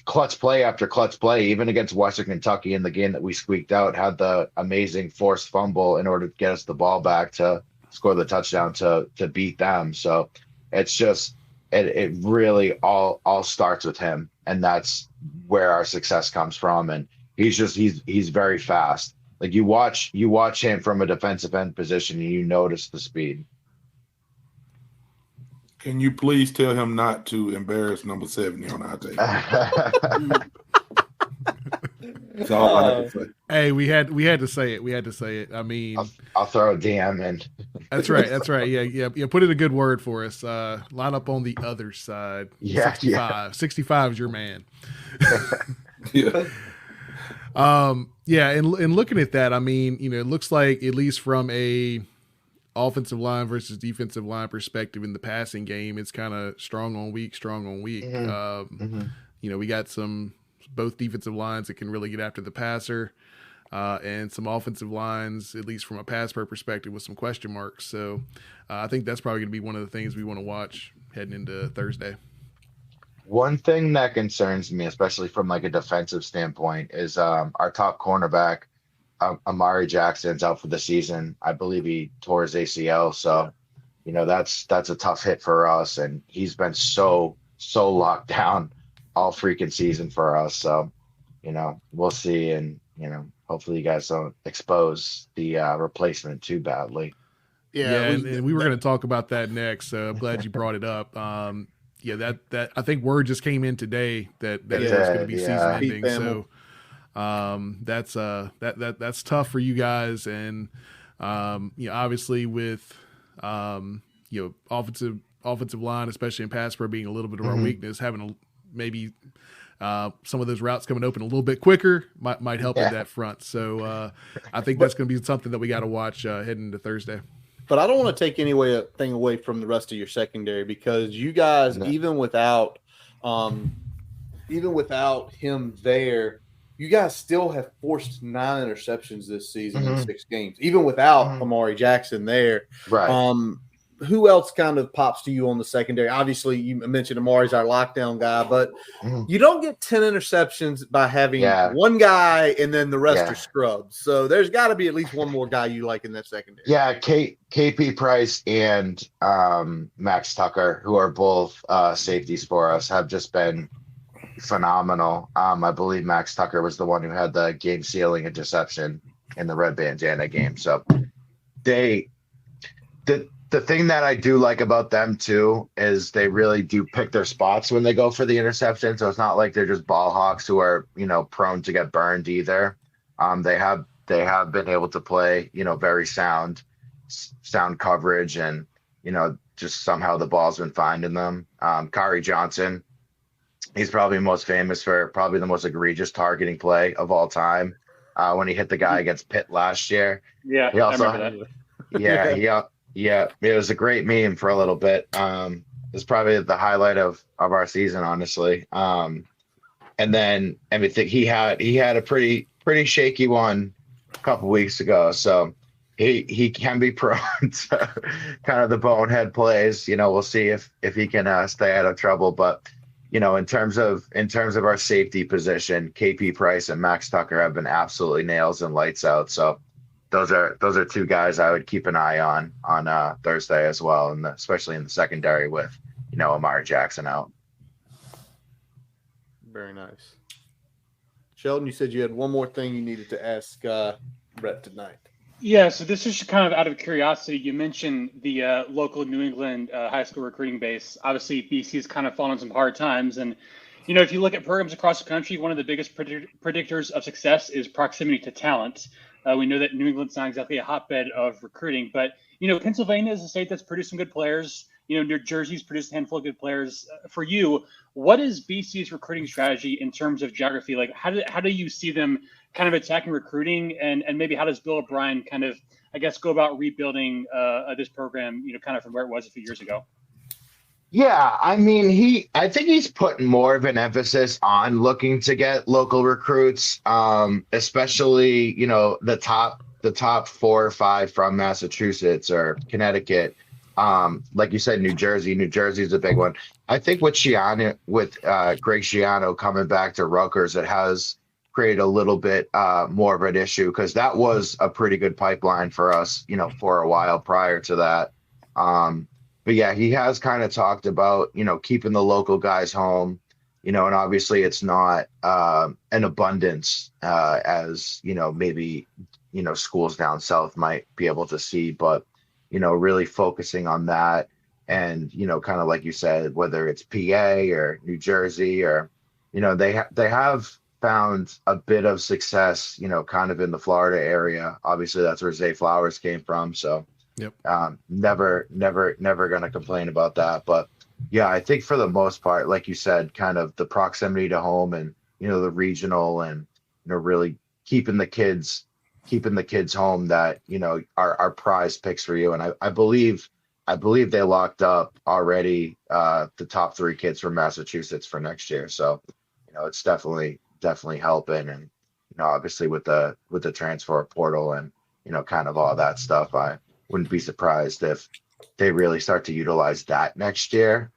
clutch play after clutch play, even against Western Kentucky in the game that we squeaked out, had the amazing forced fumble in order to get us the ball back to score the touchdown to beat them. So it's just, it really all starts with him, and that's where our success comes from. And he's very fast. Like you watch him from a defensive end position and you notice the speed. Can you please tell him not to embarrass number 70 on our tape? That's all I have to say. Hey, we had to say it. We had to say it. I mean, I'll throw a DM in. That's right. That's right. Yeah. Put in a good word for us. Line up on the other side. Yeah, 65. 65 is your man. Yeah. Yeah. And looking at that, I mean, it looks like at least from a offensive line versus defensive line perspective in the passing game, it's kind of strong on week. We got both defensive lines that can really get after the passer. And some offensive lines, at least from a pass per perspective, with some question marks. So I think that's probably going to be one of the things we want to watch heading into Thursday. One thing that concerns me, especially from like a defensive standpoint, is our top cornerback, Amari Jackson's out for the season. I believe he tore his ACL. So, that's a tough hit for us. And he's been so locked down all freaking season for us. So, we'll see. And, hopefully you guys don't expose the replacement too badly. Yeah, and we were going to talk about that next. So I'm glad you brought it up. That I think word just came in today that it was going to be season ending. So that's tough for you guys. And obviously with offensive line, especially in pass pro being a little bit of our weakness, having maybe some of those routes coming open a little bit quicker might help in that front. So I think that's going to be something that we got to watch heading into Thursday. But I don't want to take anything away from the rest of your secondary, because you guys, even without him there, you guys still have forced 9 interceptions this season in 6 games, even without Amari Jackson there. Right. Who else kind of pops to you on the secondary? Obviously, you mentioned Amari's our lockdown guy, but you don't get 10 interceptions by having one guy and then the rest are scrubs. So there's got to be at least one more guy you like in that secondary. Yeah, KP Price and Max Tucker, who are both safeties for us, have just been phenomenal. I believe Max Tucker was the one who had the game-sealing interception in the red bandana game. So the thing that I do like about them too is they really do pick their spots when they go for the interception. So it's not like they're just ball hawks who are, prone to get burned either. They have been able to play, very sound coverage, and, just somehow the ball's been finding them. Kari Johnson, he's probably most famous for probably the most egregious targeting play of all time. When he hit the guy against Pitt last year. Yeah. He also, I remember that. Yeah, it was a great meme for a little bit. It's probably the highlight of our season, honestly. And then he had a pretty shaky one a couple weeks ago. So he can be prone to kind of the bonehead plays. We'll see if he can stay out of trouble. But in terms of our safety position, KP Price and Max Tucker have been absolutely nails and lights out. So those are 2 guys I would keep an eye on Thursday as well, and especially in the secondary with Amari Jackson out. Very nice. Sheldon, you said you had one more thing you needed to ask Brett tonight. Yeah, so this is just kind of out of curiosity. You mentioned the local New England high school recruiting base. Obviously, BC's kind of fallen on some hard times, and if you look at programs across the country, one of the biggest predictors of success is proximity to talent. We know that New England's not exactly a hotbed of recruiting, but, Pennsylvania is a state that's produced some good players. New Jersey's produced a handful of good players. For you, what is BC's recruiting strategy in terms of geography? Like, how do you see them kind of attacking recruiting, and maybe how does Bill O'Brien kind of, I guess, go about rebuilding this program, kind of from where it was a few years ago? Yeah, I mean, I think he's putting more of an emphasis on looking to get local recruits, especially, the top 4 or 5 from Massachusetts or Connecticut. Like you said, New Jersey is a big one. I think with Greg Schiano coming back to Rutgers, it has created a little bit more of an issue, because that was a pretty good pipeline for us, for a while prior to that. But yeah, he has kind of talked about, keeping the local guys home, and obviously it's not an abundance as, maybe, schools down south might be able to see, but, really focusing on that. And, kind of like you said, whether it's PA or New Jersey or, they have found a bit of success, kind of in the Florida area. Obviously, that's where Zay Flowers came from. So, Yep. never going to complain about that. But yeah, I think for the most part, like you said, kind of the proximity to home and, the regional and, really keeping the kids home that, are prize picks for you. And I believe they locked up already the top 3 kids from Massachusetts for next year. So, it's definitely helping. And, obviously with the transfer portal and, kind of all that stuff, I wouldn't be surprised if they really start to utilize that next year.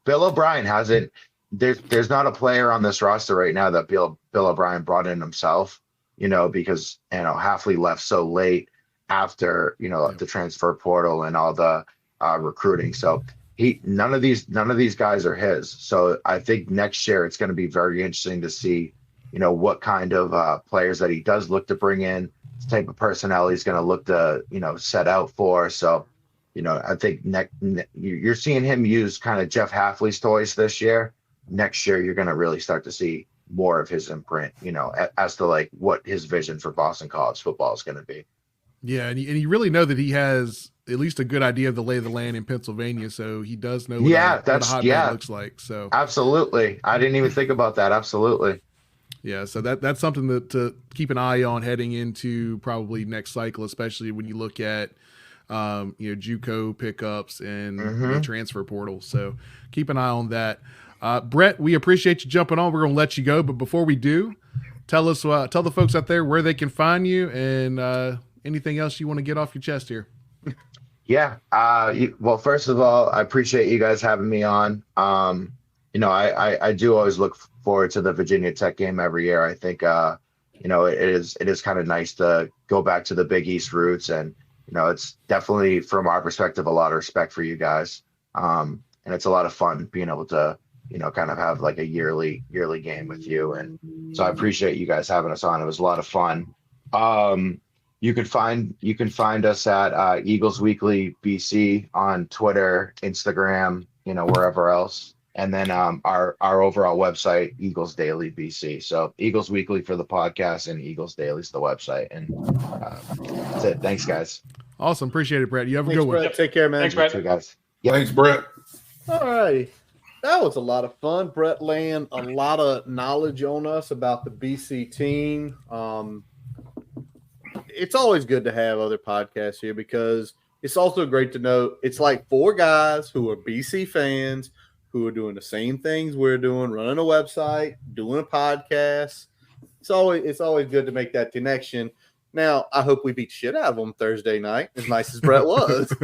Bill O'Brien hasn't, there's not a player on this roster right now that Bill O'Brien brought in himself, because, Hafley left so late after, the transfer portal and all the recruiting. So none of these guys are his. So I think next year it's going to be very interesting to see, what kind of players that he does look to bring in, the type of personnel he's going to look to, set out for. So, I think you're seeing him use kind of Jeff Hafley's toys this year. Next year, you're going to really start to see more of his imprint, as to like what his vision for Boston college football is going to be. Yeah, and you really know that he has at least a good idea of the lay of the land in Pennsylvania, so he does know what a hotbed looks like. So absolutely, I didn't even think about that. Absolutely. Yeah, so that's something to keep an eye on heading into probably next cycle, especially when you look at JUCO pickups and the transfer portal. So keep an eye on that. Brett, we appreciate you jumping on. We're going to let you go, but before we do, tell the folks out there where they can find you and anything else you want to get off your chest here. Yeah. Well, first of all, I appreciate you guys having me on. I do always look forward to the Virginia Tech game every year. I think, it is kind of nice to go back to the Big East roots, and, it's definitely, from our perspective, a lot of respect for you guys. And it's a lot of fun being able to, kind of have like a yearly game with you. And so I appreciate you guys having us on. It was a lot of fun. You can find us at Eagles Weekly BC on Twitter, Instagram, wherever else. And then our overall website, Eagles Daily BC. So Eagles Weekly for the podcast and Eagles Daily is the website. And that's it. Thanks, guys. Awesome. Appreciate it, Brett. You have a Thanks, good one. Brett. Take care, man. Thanks, Brett. You too, guys. Yeah. Thanks, Brett. All right. That was a lot of fun. Brett laying a lot of knowledge on us about the BC team. It's always good to have other podcasts here because it's also great to know it's like 4 guys who are BC fans who are doing the same things we're doing, running a website, doing a podcast. It's always good to make that connection. Now, I hope we beat shit out of them Thursday night, as nice as Brett was.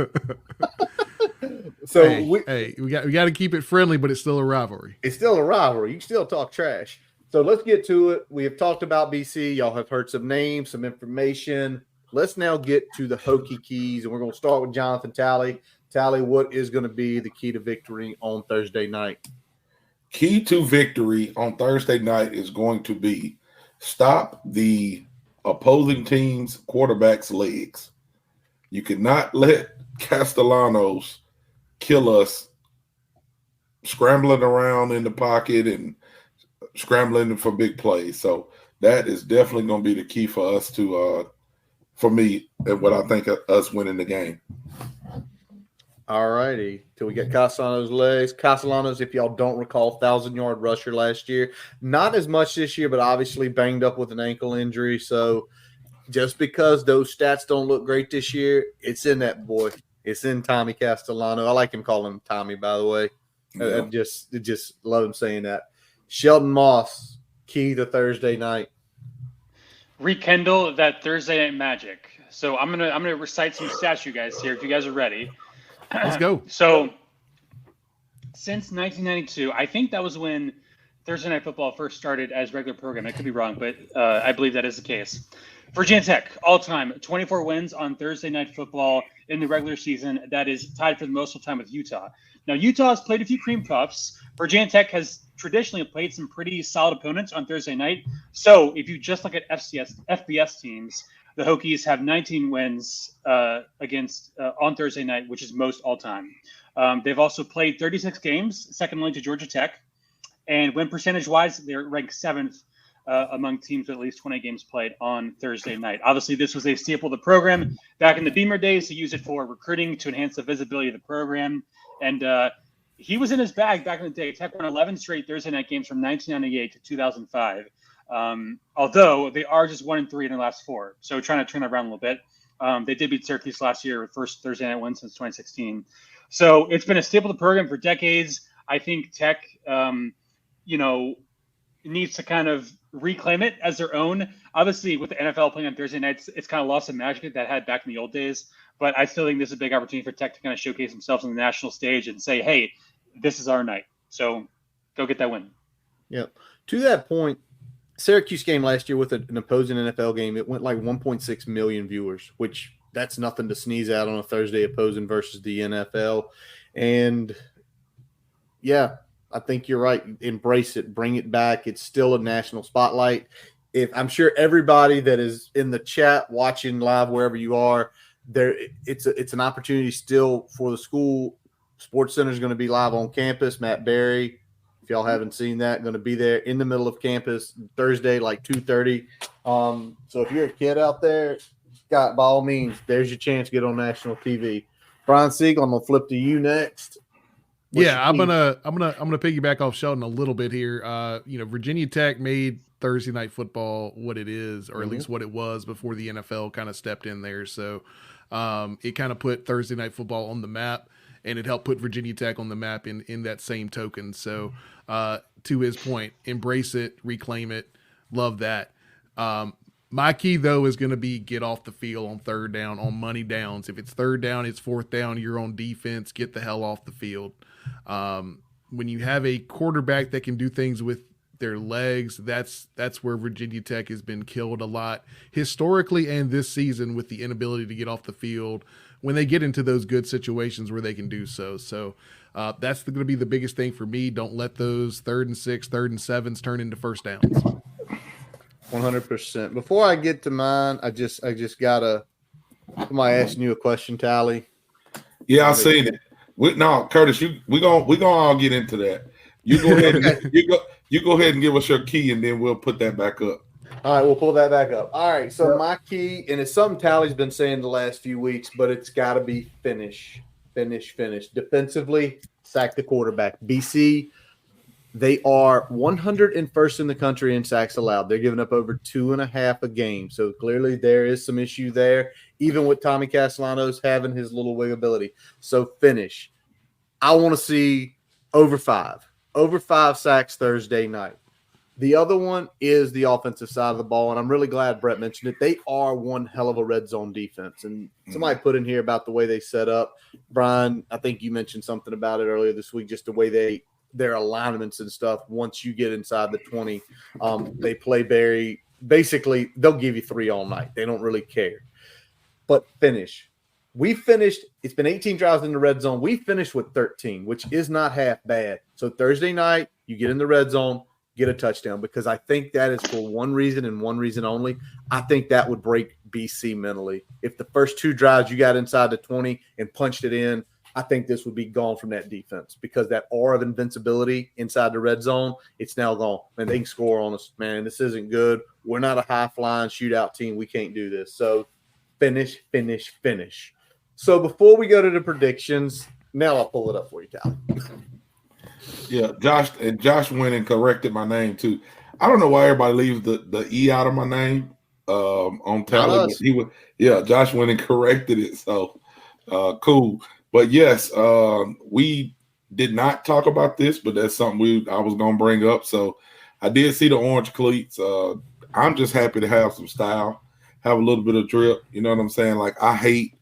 So we got to keep it friendly, but it's still a rivalry. It's still a rivalry. You can still talk trash. So let's get to it. We have talked about BC. Y'all have heard some names, some information. Let's now get to the Hokie keys, and we're going to start with Jonathan Talley. Talley, what is going to be the key to victory on Thursday night? Key to victory on Thursday night is going to be stop the opposing team's quarterback's legs. You cannot let Castellanos kill us scrambling around in the pocket and scrambling for big plays. So that is definitely going to be the key for us to, for me, and what I think of us winning the game. All righty. Till we get Castellanos' legs. Castellanos, if y'all don't recall, 1,000-yard rusher last year. Not as much this year, but obviously banged up with an ankle injury. So just because those stats don't look great this year, it's in that boy. It's in Tommy Castellano. I like him calling him Tommy, by the way. Yeah. I just love him saying that. Sheldon Moss, key to Thursday night. Rekindle that Thursday night magic. So I'm gonna recite some stats, you guys, here, if you guys are ready. Let's go. So since 1992, I think that was when Thursday Night Football first started as regular program. I could be wrong, but I believe that is the case. Virginia Tech, all-time, 24 wins on Thursday Night Football in the regular season. That is tied for the most of the time with Utah. Now, Utah has played a few cream puffs. Virginia Tech has traditionally played some pretty solid opponents on Thursday night. So if you just look at FBS teams, the Hokies have 19 wins against on Thursday night, which is most all-time. They've also played 36 games, second only to Georgia Tech. And win percentage-wise, they're ranked 7th among teams with at least 20 games played on Thursday night. Obviously, this was a staple of the program back in the Beamer days. He used it for recruiting to enhance the visibility of the program. And he was in his bag back in the day. Tech won 11 straight Thursday night games from 1998 to 2005. Although they are just 1-3 in their last 4. So trying to turn that around a little bit. They did beat Syracuse last year with first Thursday night win since 2016. So it's been a staple of the program for decades. I think Tech, needs to kind of reclaim it as their own. Obviously, with the NFL playing on Thursday nights, it's kind of lost some magic that had back in the old days. But I still think this is a big opportunity for Tech to kind of showcase themselves on the national stage and say, hey, this is our night. So go get that win. Yep. To that point, Syracuse game last year with an opposing NFL game, it went like 1.6 million viewers, which that's nothing to sneeze at on a Thursday opposing versus the NFL. And yeah, I think you're right. Embrace it. Bring it back. It's still a national spotlight. I'm sure everybody that is in the chat, watching live, wherever you are, it's an opportunity still for the school. Sports Center is going to be live on campus. Matt Berry, if y'all haven't seen that, going to be there in the middle of campus Thursday, like 2:30. So if you're a kid out there, Scott, by all means, there's your chance to get on national TV. Brian Siegel, I'm gonna flip to you next. I'm gonna piggyback off Sheldon a little bit here. Virginia Tech made Thursday night football what it is, or at least what it was before the NFL kind of stepped in there. So it kind of put Thursday night football on the map, and it helped put Virginia Tech on the map in that same token. So to his point, embrace it, reclaim it, love that. My key, though, is going to be get off the field on third down, on money downs. If it's third down, it's fourth down, you're on defense, get the hell off the field. When you have a quarterback that can do things with their legs, that's where Virginia Tech has been killed a lot historically and this season, with the inability to get off the field when they get into those good situations where they can do so. So that's going to be the biggest thing for me. Don't let those 3rd and 6, 3rd and 7s turn into first downs. 100%. Before I get to mine, I just gotta. Somebody asking you a question, Tally. Yeah, I seen it. Curtis, we gonna all get into that. You go ahead. You go ahead and give us your key, and then we'll put that back up. All right, we'll pull that back up. All right, so my key, and it's something Tally's been saying the last few weeks, but it's got to be finish. Defensively, sack the quarterback. BC. They are 101st in the country in sacks allowed. They're giving up over 2.5 a game. So clearly there is some issue there, even with Tommy Castellanos having his little wiggability. So finish. I want to see over 5 sacks Thursday night. The other one is the offensive side of the ball, and I'm really glad Brett mentioned it. They are one hell of a red zone defense. And somebody put in here about the way they set up. Brian, I think you mentioned something about it earlier this week, just the way their alignments and stuff. Once you get inside the 20, they play very – basically, they'll give you 3 all night. They don't really care. But finish. We finished – it's been 18 drives in the red zone. We finished with 13, which is not half bad. So Thursday night, you get in the red zone, get a touchdown, because I think that is for one reason and one reason only. I think that would break BC mentally. If the first 2 drives you got inside the 20 and punched it in, I think this would be gone from that defense, because that aura of invincibility inside the red zone, it's now gone. Man, they can score on us. Man, this isn't good. We're not a high-flying shootout team. We can't do this. So finish. So before we go to the predictions, now I'll pull it up for you, Tally. Yeah, Josh went and corrected my name too. I don't know why everybody leaves the E out of my name on Tally. Josh went and corrected it. So cool. But yes, we did not talk about this, but that's something I was going to bring up. So I did see the orange cleats. I'm just happy to have some style, have a little bit of drip. You know what I'm saying? Like, I hate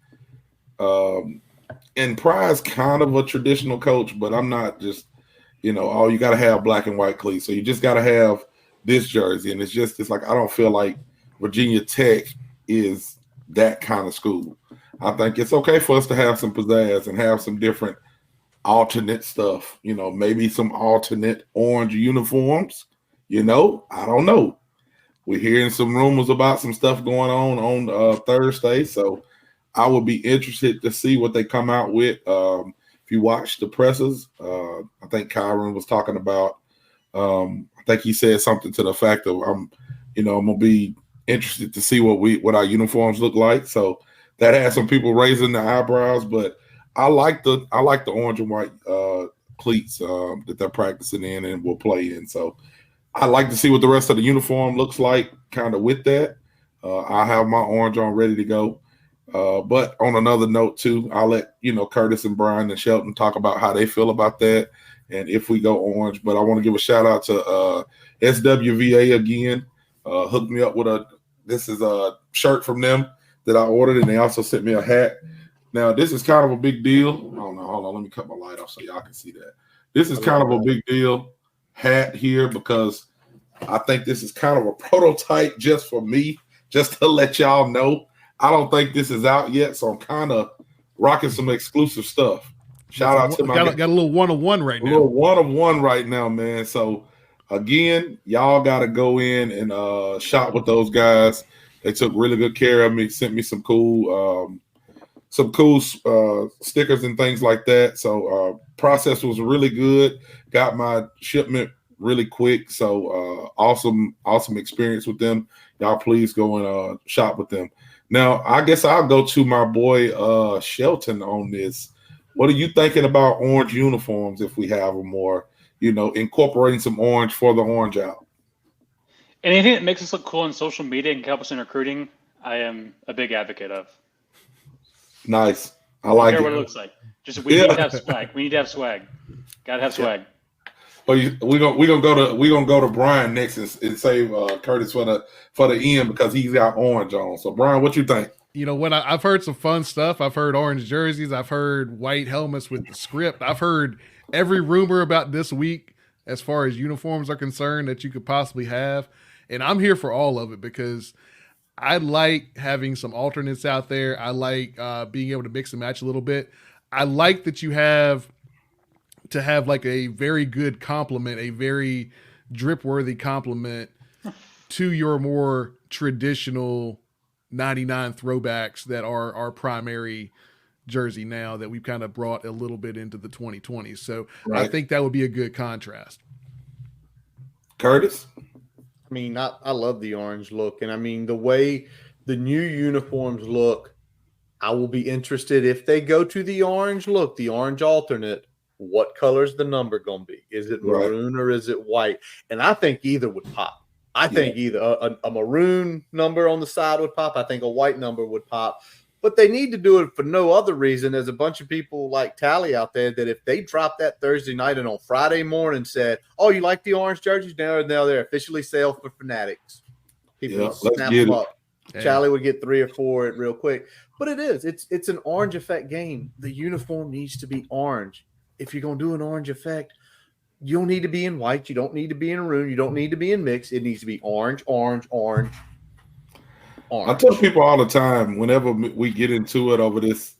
and Pry's kind of a traditional coach, but I'm not just, you got to have black and white cleats. So you just got to have this jersey. And it's like, I don't feel like Virginia Tech is that kind of school. I think it's okay for us to have some pizzazz and have some different alternate stuff, maybe some alternate orange uniforms, I don't know. We're hearing some rumors about some stuff going on Thursday. So I would be interested to see what they come out with. If you watch the presses, I think Kyron was talking about, I think he said something to the fact of I'm gonna be interested to see what our uniforms look like. So that had some people raising their eyebrows, but I like the orange and white cleats that they're practicing in and will play in. So I like to see what the rest of the uniform looks like, kind of with that. I have my orange on ready to go. But on another note too, I'll let Curtis and Brian and Shelton talk about how they feel about that and if we go orange. But I want to give a shout out to SWVA again. Hooked me up with this is a shirt from them that I ordered, and they also sent me a hat. Now this is kind of a big deal. Hold on, let me cut my light off so y'all can see that. This is kind of a big deal hat here because I think this is kind of a prototype just for me, just to let y'all know. I don't think this is out yet, so I'm kind of rocking some exclusive stuff. Shout out to my got a little 1-of-1 right now. A little 1-of-1 right now, man. So again, y'all got to go in and shop with those guys. They took really good care of me. Sent me some cool stickers and things like that. So process was really good. Got my shipment really quick. So awesome experience with them. Y'all please go and shop with them. Now, I guess I'll go to my boy Shelton on this. What are you thinking about orange uniforms if we have them, or incorporating some orange for the orange out? Anything that makes us look cool on social media and can help us in recruiting, I am a big advocate of. Nice. I like it. What it looks like. We need to have swag. We need to have swag. Gotta have swag. Well, we're gonna go to Brian next and save Curtis for the end because he's got orange on. So Brian, what you think? When I've heard some fun stuff. I've heard orange jerseys. I've heard white helmets with the script. I've heard every rumor about this week as far as uniforms are concerned that you could possibly have, and I'm here for all of it because I like having some alternates out there. I like being able to mix and match a little bit. I like that you have to have like a very good complement, a very drip-worthy complement to your more traditional 99 throwbacks that are our primary jersey now that we've kind of brought a little bit into the 2020s. So right. I think that would be a good contrast. Curtis? I mean, I love the orange look. And I mean, the way the new uniforms look, I will be interested if they go to the orange look, the orange alternate. What color is the number going to be? Is it maroon or is it white? And I think either would pop. I think either a maroon number on the side would pop. I think a white number would pop. But they need to do it for no other reason. There's a bunch of people like Tally out there that if they drop that Thursday night and on Friday morning said, oh, you like the orange jerseys? Now they're officially sale for Fanatics. People snap them up. Yeah. Charlie would get 3 or 4 real quick. But it is. It's an orange effect game. The uniform needs to be orange. If you're going to do an orange effect, you don't need to be in white. You don't need to be in maroon. You don't need to be in mix. It needs to be orange, orange, orange, orange. I tell people all the time, whenever we get into it over this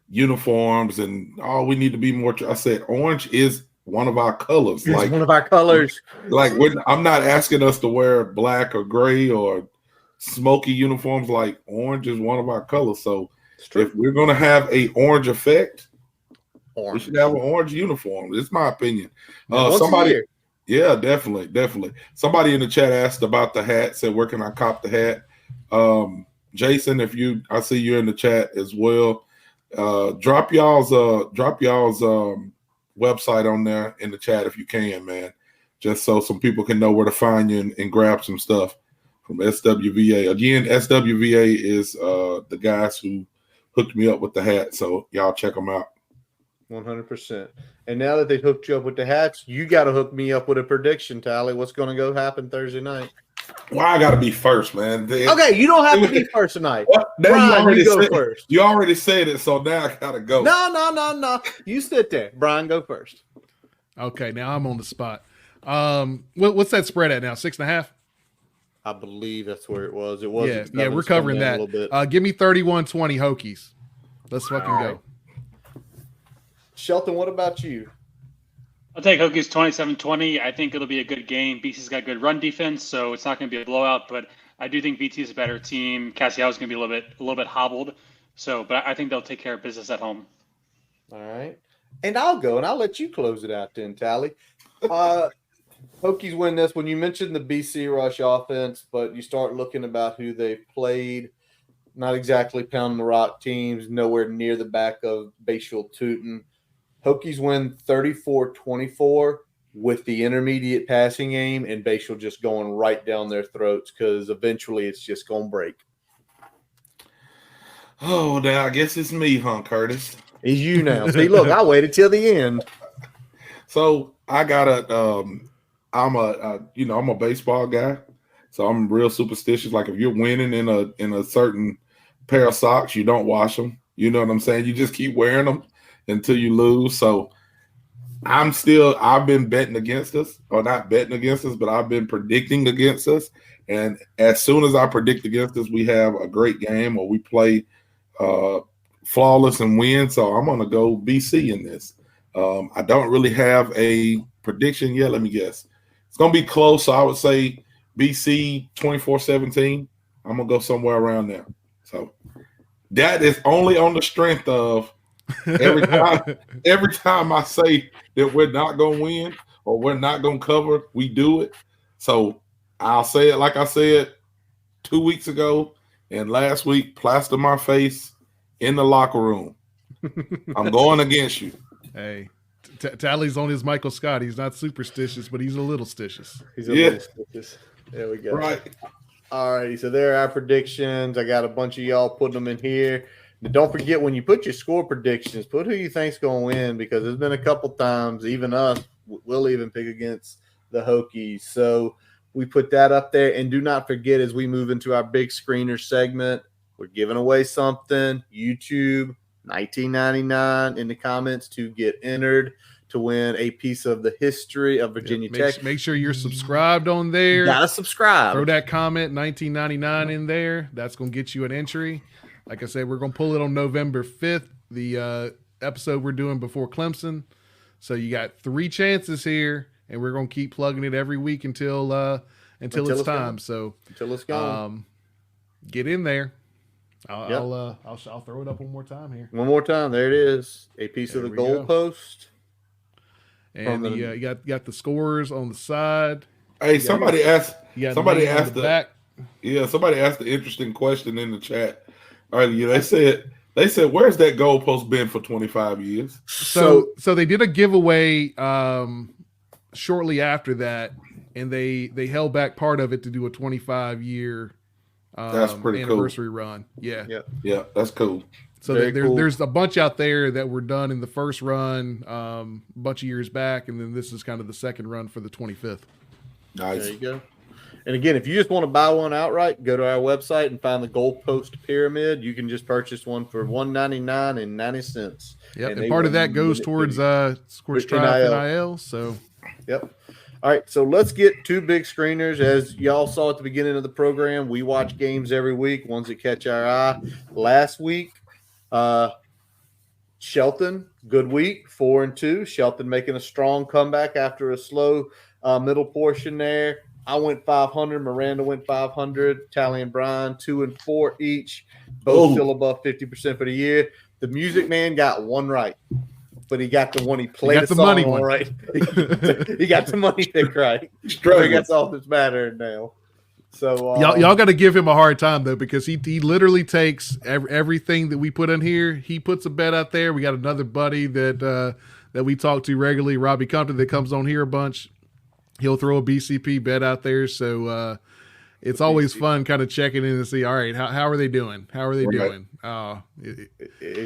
uniforms and, we need to be more. I said, orange is one of our colors. It's one of our colors. Like, I'm not asking us to wear black or gray or smoky uniforms. Like, orange is one of our colors. So if we're going to have a orange effect, we should have an orange uniform. It's my opinion. Somebody, yeah, definitely. Somebody in the chat asked about the hat. Said, "Where can I cop the hat?" Jason, I see you in the chat as well. Drop y'all's website on there in the chat if you can, man. Just so some people can know where to find you and grab some stuff from SWVA. Again, SWVA is the guys who hooked me up with the hat. So y'all check them out. 100%. And now that they hooked you up with the hats, you got to hook me up with a prediction, Tally. What's going to go happen Thursday night? Well, I got to be first, man. Okay, you don't have to be first tonight. Brian, you go first. You already said it, so now I got to go. No. You sit there. Brian, go first. Okay, now I'm on the spot. What's that spread at now? 6.5? I believe that's where it was. It was. Yeah, we're covering that. Give me 31-20 Hokies. Let's fucking go. Shelton, what about you? I'll take Hokies 27-20. I think it'll be a good game. BC's got good run defense, so it's not going to be a blowout. But I do think BT is a better team. Cassiao's going to be a little bit hobbled. But I think they'll take care of business at home. All right, and I'll go and I'll let you close it out then, Tally. Hokies win this. When you mentioned the BC Rush offense, but you start looking about who they played, not exactly pounding the rock teams, nowhere near the back of Bayshore Tootin. Hokies win 34-24 with the intermediate passing game, and Bayshore just going right down their throats because eventually it's just going to break. Oh, now I guess it's me, huh, Curtis? It's you now. See, look, I waited till the end. So I got I'm a baseball guy, so I'm real superstitious. Like if you're winning in a certain pair of socks, you don't wash them. You know what I'm saying? You just keep wearing them until you lose. So I've been betting against us, or not betting against us, but I've been predicting against us. And as soon as I predict against us, we have a great game or we play flawless and win. So I'm going to go BC in this. I don't really have a prediction yet. Let me guess. It's going to be close. So I would say BC 24-17. I'm going to go somewhere around there. So that is only on the strength of every time I say that we're not going to win or we're not going to cover, we do it. So I'll say it like I said 2 weeks ago and last week, plaster my face in the locker room. I'm going against you. Hey, Tally's on his Michael Scott. He's not superstitious, but he's a little stitious. He's a little stitious. There we go. Right. All right. So there are our predictions. I got a bunch of y'all putting them in here. Now, don't forget when you put your score predictions, put who you think's going to win because there's been a couple times, even us, we'll even pick against the Hokies. So we put that up there. And do not forget as we move into our big screener segment, we're giving away something. YouTube, $19.99 in the comments to get entered to win a piece of the history of Virginia Tech. Make sure you're subscribed on there. You gotta subscribe. Throw that comment, $19.99 in there. That's going to get you an entry. Like I said, we're going to pull it on November 5th, the episode we're doing before Clemson. So you got 3 chances here, and we're going to keep plugging it every week until it's time. Gone. So until it's gone, get in there. I'll throw it up one more time here. One more time. There it is. A piece there of the goalpost. And you got the scores on the side. Hey, somebody asked the back. Yeah, somebody asked an interesting question in the chat earlier. They said, "Where's that goalpost been for 25 years?" So they did a giveaway shortly after that, and they held back part of it to do a 25-year that's pretty anniversary cool. run. Yeah, that's cool. So there's a bunch out there that were done in the first run a bunch of years back, and then this is kind of the second run for the 25th. Nice. There you go. And again, if you just want to buy one outright, go to our website and find the goalpost pyramid. You can just purchase one for $1.99.90. Yep, and part of that goes towards NIL. So, yep. All right, so let's get 2 big screeners. As y'all saw at the beginning of the program, we watch games every week, ones that catch our eye. Last week, Shelton, good week, 4-2. Shelton making a strong comeback after a slow middle portion there. I went 500. Miranda went 500. Tally and Brian 2-4 each. Both still above 50% for the year. The Music Man got one right, but he got the one he played the song on right. He got the money pick right. I think that's all that's mattering now. So y'all got to give him a hard time though, because he literally takes everything that we put in here. He puts a bet out there. We got another buddy that we talk to regularly, Robbie Compton, that comes on here a bunch. He'll throw a BCP bet out there. So it's always fun kind of checking in and see, all right, how are they doing? How are they doing?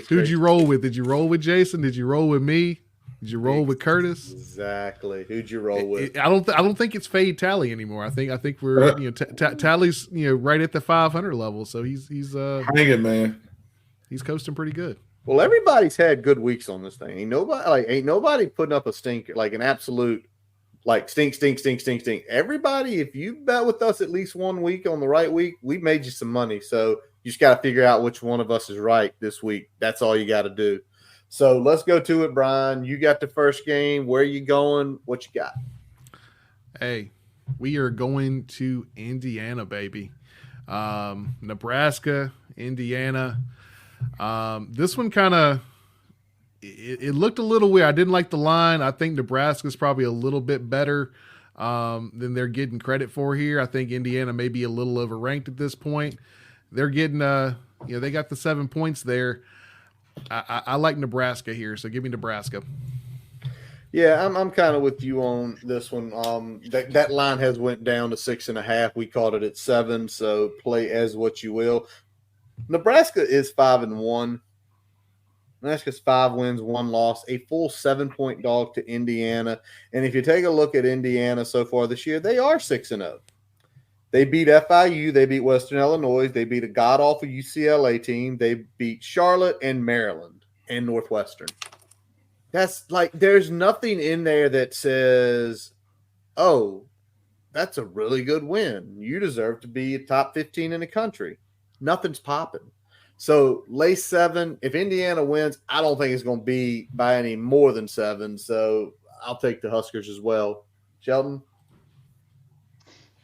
Who'd you roll with? Did you roll with Jason? Did you roll with me? Did you roll with Curtis? Exactly. Who'd you roll with? I don't think it's fade Tally anymore. I think we're Tally's right at the 500 level. So he's hanging, man. He's coasting pretty good. Well, everybody's had good weeks on this thing. Ain't nobody putting up a stink like an absolute stink. Everybody, if you bet with us at least 1 week on the right week, we made you some money. So you just got to figure out which one of us is right this week. That's all you got to do. So let's go to it, Brian. You got the first game. Where are you going? What you got? Hey, we are going to Indiana, baby. Nebraska, Indiana. This one kind of it looked a little weird. I didn't like the line. I think Nebraska's probably a little bit better than they're getting credit for here. I think Indiana may be a little overranked at this point. They're getting, they got the 7 points there. I like Nebraska here, so give me Nebraska. Yeah, I'm kind of with you on this one. That line has went down to 6.5. We caught it at 7, so play as what you will. Nebraska is 5-1. Nebraska's 5 wins, 1 loss, a full 7-point dog to Indiana. And if you take a look at Indiana so far this year, they are 6-0. They beat FIU, they beat Western Illinois, they beat a god-awful UCLA team, they beat Charlotte and Maryland and Northwestern. That's like, there's nothing in there that says, oh, that's a really good win. You deserve to be a top 15 in the country. Nothing's popping. So lay 7. If Indiana wins, I don't think it's going to be by any more than 7. So I'll take the Huskers as well. Sheldon?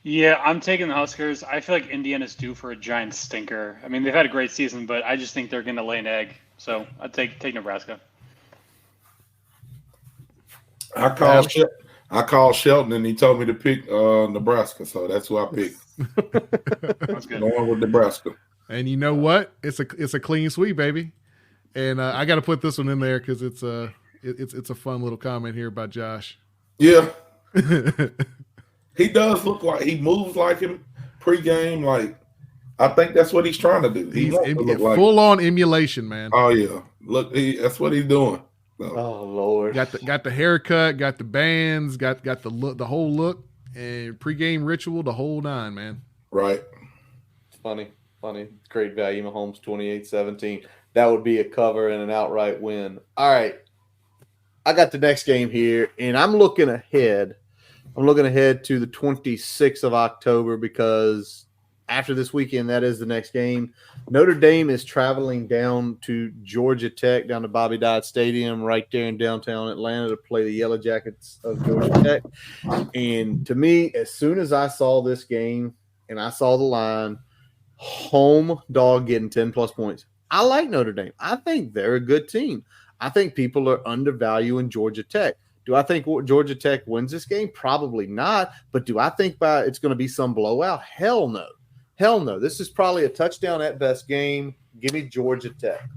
Yeah, I'm taking the Huskers. I feel like Indiana's due for a giant stinker. I mean, they've had a great season, but I just think they're going to lay an egg. So I'd take Nebraska. I called Shelton and he told me to pick Nebraska, so that's who I picked. That's good. Going with Nebraska. And you know what? It's a clean sweep, baby. And I got to put this one in there because it's a fun little comment here by Josh. Yeah, he does look like he moves like him pregame. Like I think that's what he's trying to do. He's full on emulation, man. Oh yeah, look, that's what he's doing. So. Oh Lord, got the haircut, got the bands, got the look, the whole look, and pregame ritual, the whole 9, man. Right. It's funny. Great value. Mahomes 28-17. That would be a cover and an outright win. All right. I got the next game here, and I'm looking ahead. I'm looking ahead to the 26th of October because after this weekend, that is the next game. Notre Dame is traveling down to Georgia Tech, down to Bobby Dodd Stadium right there in downtown Atlanta to play the Yellow Jackets of Georgia Tech. And to me, as soon as I saw this game and I saw the line, home dog getting 10-plus points, I like Notre Dame. I think they're a good team. I think people are undervaluing Georgia Tech. Do I think Georgia Tech wins this game? Probably not. But do I think it's going to be some blowout? Hell no. Hell no. This is probably a touchdown at best game. Give me Georgia Tech.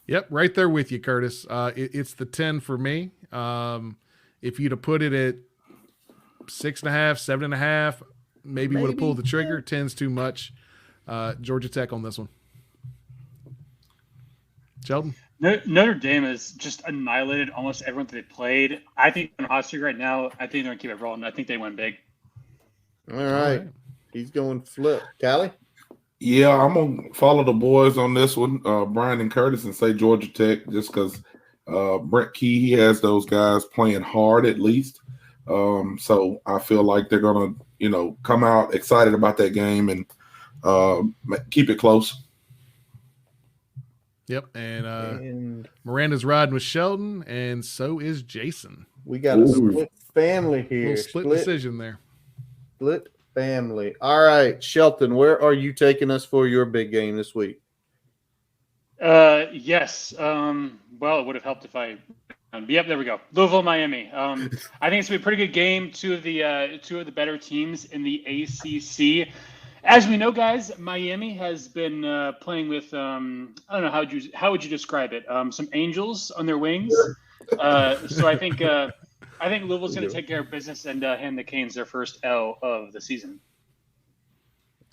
Yep, right there with you, Curtis. It's the 10 for me. If you'd have put it at 6.5, 7.5, maybe would have pulled the trigger. 10's too much. Georgia Tech on this one. Sheldon? Notre Dame has just annihilated almost everyone that they played. I think on hot streak right now, I think they're going to keep it rolling. I think they win big. All right. He's going flip. Callie? Yeah, I'm going to follow the boys on this one, Brian and Curtis, and say Georgia Tech just because Brent Key, he has those guys playing hard at least. So I feel like they're going to, come out excited about that game and keep it close. Yep, and Miranda's riding with Sheldon, and so is Jason. We got a split family here. Split decision there. Split family. All right, Shelton, where are you taking us for your big game this week? Yes. Well, it would have helped if I. Yep, there we go. Louisville, Miami. I think it's gonna be a pretty good game. Two of the better teams in the ACC. As we know, guys, Miami has been playing with I don't know how would you describe it? Some angels on their wings. So I think Louisville's going to take care of business and hand the Canes their first L of the season.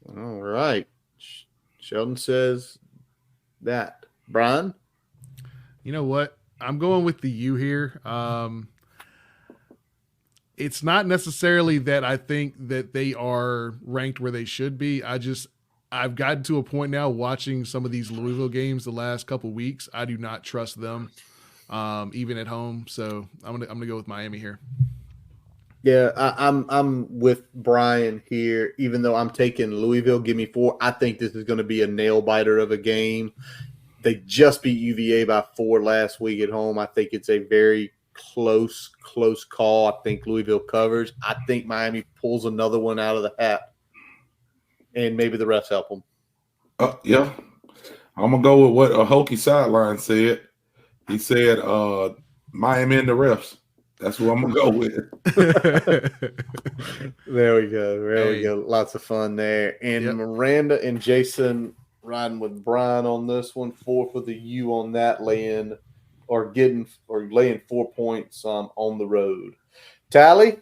All right, Sheldon says that. Brian, you know what? I'm going with the U here. It's not necessarily that I think that they are ranked where they should be. I've gotten to a point now watching some of these Louisville games the last couple weeks. I do not trust them, even at home. So I'm gonna go with Miami here. Yeah, I'm with Brian here. Even though I'm taking Louisville, give me 4. I think this is going to be a nail biter of a game. They just beat UVA by 4 last week at home. I think it's a very close call. I think Louisville covers. I think Miami pulls another one out of the hat, and maybe the refs help them. Yeah, I'm gonna go with what a Hokie sideline said. He said, "Miami and the refs." That's who I'm gonna go with. There we go. There we go. Lots of fun there. And Miranda and Jason riding with Brian on this one. 4 for the U on that, laying 4 points on the road. Tally,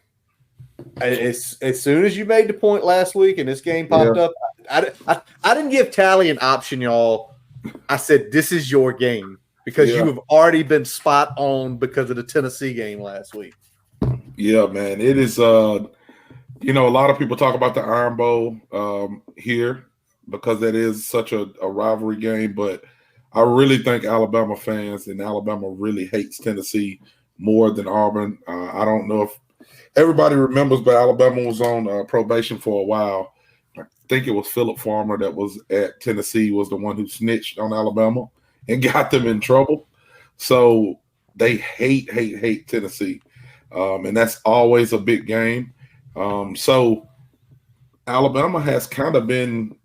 as soon as you made the point last week and this game popped up, I didn't give Tally an option, y'all. I said, this is your game because you have already been spot on because of the Tennessee game last week. Yeah, man. It is, a lot of people talk about the Iron Bowl here because that is such a rivalry game, but I really think Alabama fans and Alabama really hates Tennessee more than Auburn. I don't know if everybody remembers, but Alabama was on probation for a while. I think it was Philip Farmer that was at Tennessee was the one who snitched on Alabama and got them in trouble. So they hate Tennessee. And that's always a big game. So Alabama has kind of been,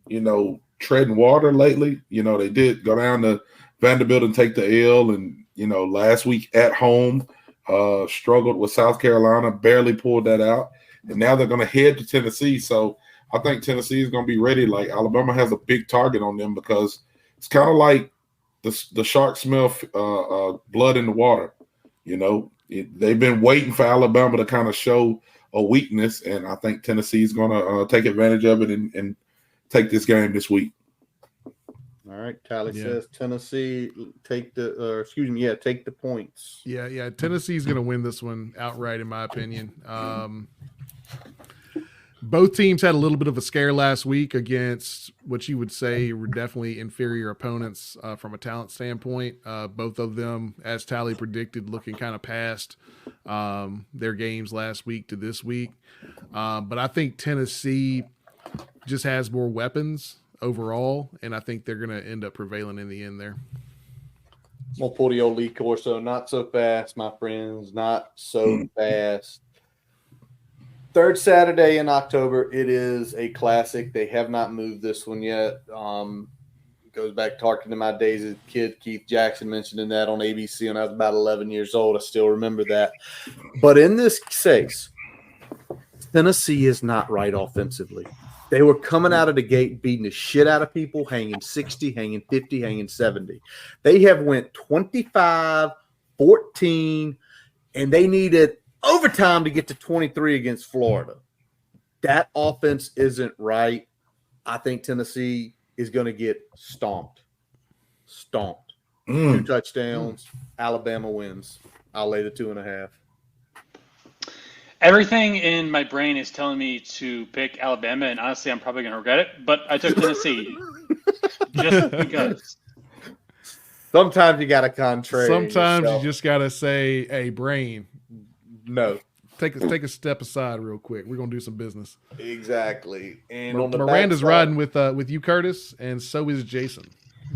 treading water lately. They did go down to Vanderbilt and take the L. And, last week at home, struggled with South Carolina, barely pulled that out. And now they're going to head to Tennessee. So I think Tennessee is going to be ready. Like Alabama has a big target on them because it's kind of like the sharks smell blood in the water. They've been waiting for Alabama to kind of show a weakness, and I think Tennessee is going to take advantage of it and take this game this week. All right, Tally says Tennessee take the points. Yeah. Tennessee's going to win this one outright, in my opinion. Both teams had a little bit of a scare last week against what you would say were definitely inferior opponents from a talent standpoint. Both of them, as Tally predicted, looking kind of past their games last week to this week. But I think Tennessee just has more weapons overall, and I think they're going to end up prevailing in the end there. I'm going to pull the old Lee Corso. Not so fast, my friends. Not so fast. Third Saturday in October, it is a classic. They have not moved this one yet. Goes back talking to my days as a kid. Keith Jackson mentioning that on ABC when I was about 11 years old. I still remember that. But in this case, Tennessee is not right offensively. They were coming out of the gate beating the shit out of people, hanging 60, hanging 50, hanging 70. They have went 25-14, and they needed overtime to get to 23 against Florida. That offense isn't right. I think Tennessee is going to get stomped. 2 touchdowns. Alabama wins. I'll lay the 2.5. Everything in my brain is telling me to pick Alabama, and honestly, I'm probably going to regret it, but I took Tennessee just because. Sometimes you got to contrary. Sometimes you just got to say, hey, brain. No. Take a step aside real quick. We're going to do some business. Exactly. And Miranda's riding with you, Curtis, and so is Jason.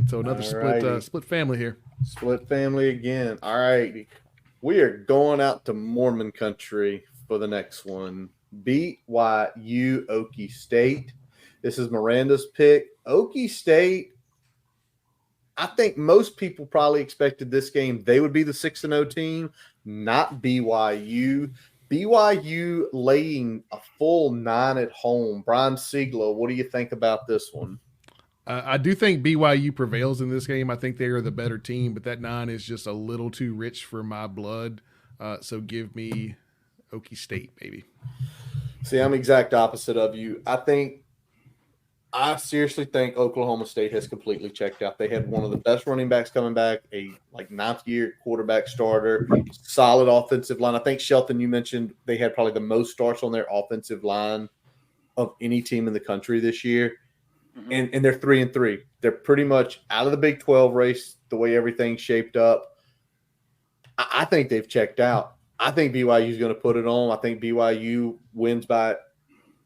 So another split family here. Split family again. All right. We are going out to Mormon country for the next one. BYU Okie State. This is Miranda's pick. Okie State, I think most people probably expected this game. They would be the 6-0 team, not BYU. BYU laying a full 9 at home. Brian Siegler, what do you think about this one? I do think BYU prevails in this game. I think they are the better team, but that 9 is just a little too rich for my blood. So give me Okie State, maybe. See, I'm the exact opposite of you. I seriously think Oklahoma State has completely checked out. They had one of the best running backs coming back, a 9th-year quarterback starter, solid offensive line. I think, Shelton, you mentioned they had probably the most starts on their offensive line of any team in the country this year. And they're 3-3. They're pretty much out of the Big 12 race the way everything's shaped up. I think they've checked out. I think BYU is going to put it on. I think BYU wins by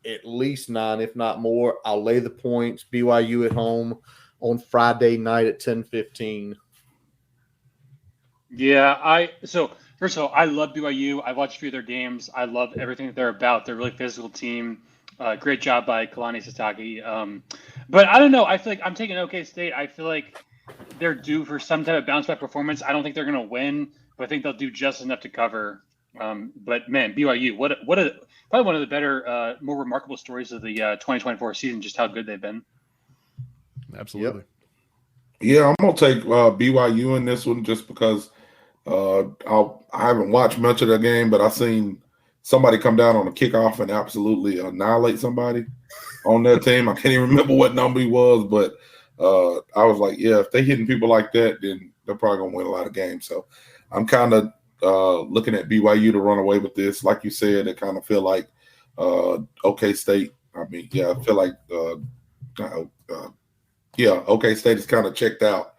at least 9, if not more. I'll lay the points. BYU at home on Friday night at 10:15. Yeah, so first of all, I love BYU. I watched a few of their games. I love everything that they're about. They're a really physical team. Great job by Kalani Sitake. But I don't know. I feel like I'm taking OK State. I feel like they're due for some type of bounce back performance. I don't think they're going to win, but I think they'll do just enough to cover. But man, BYU, probably one of the better, more remarkable stories of the 2024 season. Just how good they've been. Absolutely. Yeah, I'm gonna take BYU in this one just because I haven't watched much of the game, but I've seen somebody come down on a kickoff and absolutely annihilate somebody on their team. I can't even remember what number he was, but I was like, yeah, if they're hitting people like that, then they're probably gonna win a lot of games. So I'm kind of looking at BYU to run away with this. Like you said, I kind of feel like OK State. I mean, yeah, I feel like OK State is kind of checked out.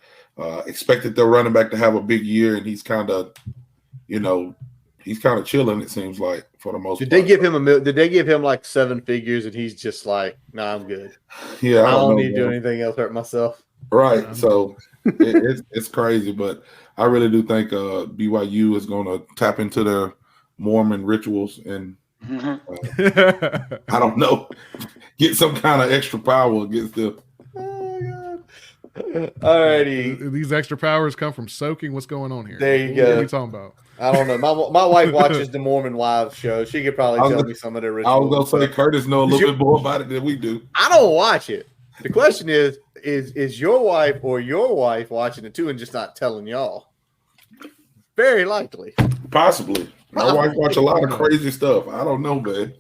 Expected their running back to have a big year, and he's kind of, he's kind of chilling. It seems like for the most part. Did they give him like 7 figures, and he's just like, "Nah, I'm good. Yeah, I don't need to do anything else. Hurt myself." Right. So it's crazy, but I really do think BYU is going to tap into their Mormon rituals and I don't know, get some kind of extra power against them. All righty. These extra powers come from soaking. What's going on here? There you go. What are we talking about? I don't know. My wife watches the Mormon Wives show. She could probably tell me some of their rituals. I was going to say Curtis know a little bit more about it than we do. I don't watch it. The question is your wife or your wife watching it too and just not telling y'all? Very likely. Possibly. My wife watch a lot of crazy stuff. I don't know, man.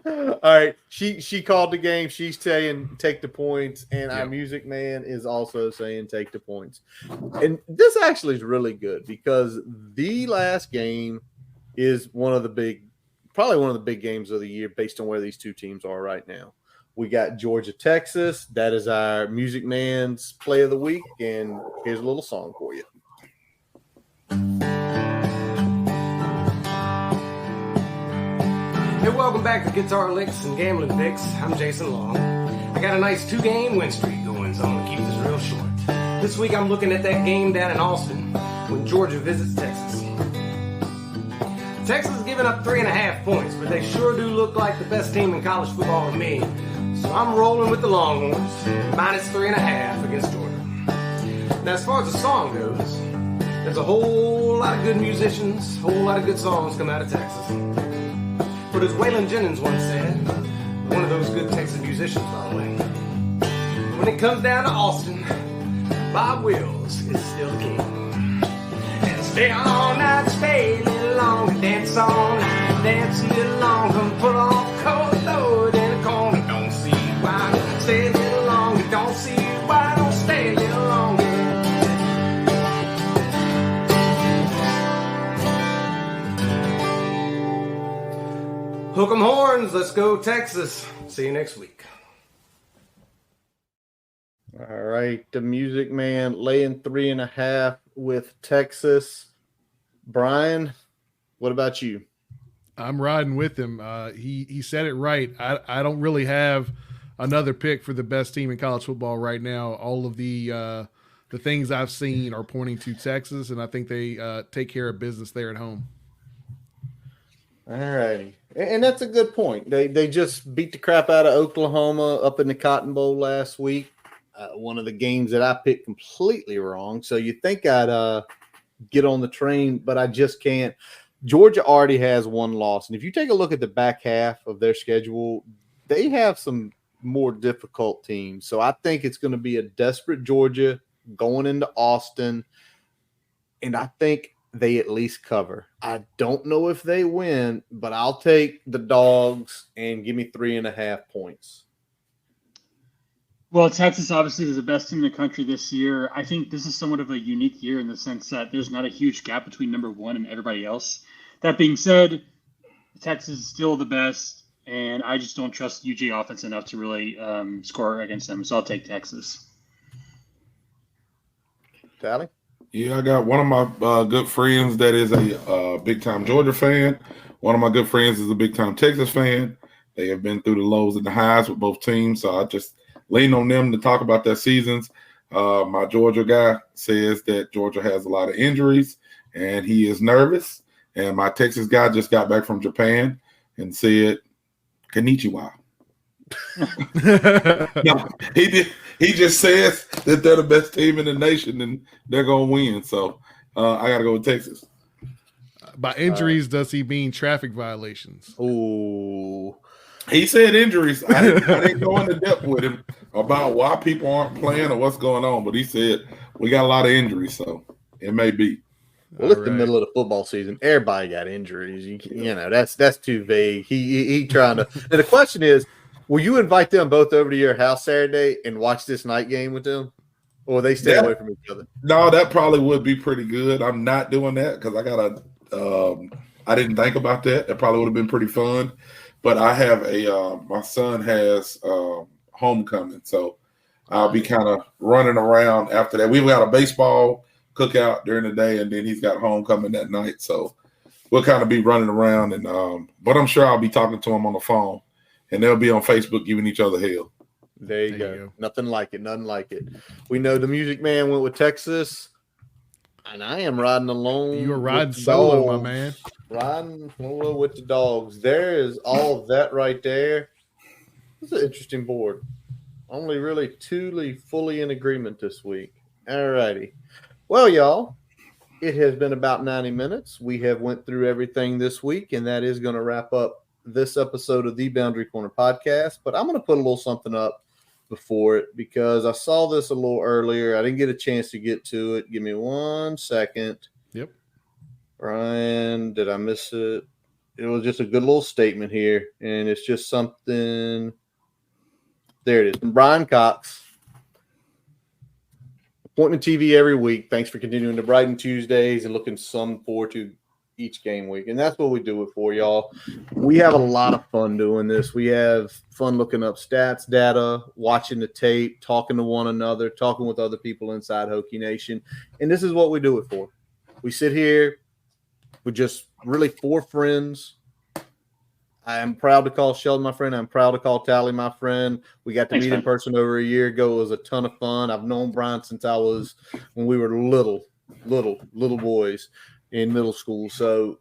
All right. She called the game. She's saying take the points, and our music man is also saying take the points. And this actually is really good because the last game is probably one of the big games of the year based on where these two teams are right now. We got Georgia, Texas. That is our music man's play of the week, and here's a little song for you. Hey, welcome back to Guitar Licks and Gambling Picks. I'm Jason Long. I got a nice 2-game win streak going, so I'm going to keep this real short. This week I'm looking at that game down in Austin when Georgia visits Texas. Texas is giving up 3.5 points, but they sure do look like the best team in college football to me. So I'm rolling with the Longhorns, minus 3.5 against Georgia. Now, as far as the song goes, there's a whole lot of good musicians, a whole lot of good songs come out of Texas. But as Waylon Jennings once said, one of those good Texas musicians, by the way, when it comes down to Austin, Bob Wills is still king. And stay all night, stay a little longer, dance all night, dance a little longer, put on cold load in the corner, don't see why, don't stay a little longer, don't see why, don't stay a little longer. Hook 'em horns, let's go Texas. See you next week. All right, the music man laying 3.5 with Texas. Brian, what about you? I'm riding with him. He said it right. I don't really have another pick for the best team in college football right now. All of the things I've seen are pointing to Texas, and I think they take care of business there at home. All righty. And that's a good point. They just beat the crap out of Oklahoma up in the Cotton Bowl last week. One of the games that I picked completely wrong. So you think I'd get on the train, but I just can't. Georgia already has one loss. And if you take a look at the back half of their schedule, they have some more difficult teams. So I think it's going to be a desperate Georgia going into Austin. And I think they at least cover. I don't know if they win, but I'll take the dogs and give me 3.5 points. Well, Texas obviously is the best team in the country this year. I think this is somewhat of a unique year in the sense that there's not a huge gap between number one and everybody else. That being said, Texas is still the best, and I just don't trust UG offense enough to really score against them. So I'll take Texas. Tally? Yeah, I got one of my good friends that is a big-time Georgia fan. One of my good friends is a big-time Texas fan. They have been through the lows and the highs with both teams, so I just lean on them to talk about their seasons. My Georgia guy says that Georgia has a lot of injuries, and he is nervous. And my Texas guy just got back from Japan and said, konnichiwa. No, he just says that they're the best team in the nation and they're gonna win. So I gotta go with Texas. By injuries, does he mean traffic violations? Ooh. He said injuries. I didn't go into depth with him about why people aren't playing or what's going on, but he said we got a lot of injuries, so it may be. Well, it's the middle of the football season. Everybody got injuries. You know, that's too vague. He trying to. And the question is, will you invite them both over to your house Saturday and watch this night game with them, or will they stay away from each other? No, that probably would be pretty good. I'm not doing that because I gotta. I didn't think about that. That probably would have been pretty fun. But I have my son has homecoming, so I'll be kind of running around after that. We've got a baseball cookout during the day, and then he's got homecoming that night. So we'll kind of be running around, and but I'm sure I'll be talking to him on the phone, and they'll be on Facebook giving each other hell. There you go. Nothing like it. Nothing like it. We know the Music Man went with Texas, and I am riding alone. You were riding solo, my man. Riding solo with the dogs. There is all of that right there. This is an interesting board. Only really fully in agreement this week. All righty. Well, y'all, it has been about 90 minutes. We have went through everything this week, and that is going to wrap up this episode of the Boundary Corner podcast. But I'm going to put a little something up before it because I saw this a little earlier. I didn't get a chance to get to it. Give me 1 second. Yep. Brian, did I miss it? It was just a good little statement here, and it's just something. There it is. From Brian Cox. Appointment TV every week. Thanks for continuing to brighten Tuesdays and looking some forward to each game week. And that's what we do it for, y'all. We have a lot of fun doing this. We have fun looking up stats, data, watching the tape, talking to one another, talking with other people inside Hokie Nation. And this is what we do it for. We sit here with just really 4 friends. I am proud to call Sheldon my friend. I'm proud to call Tally my friend. We got to meet in person over a year ago. It was a ton of fun. I've known Brian since when we were little boys in middle school. So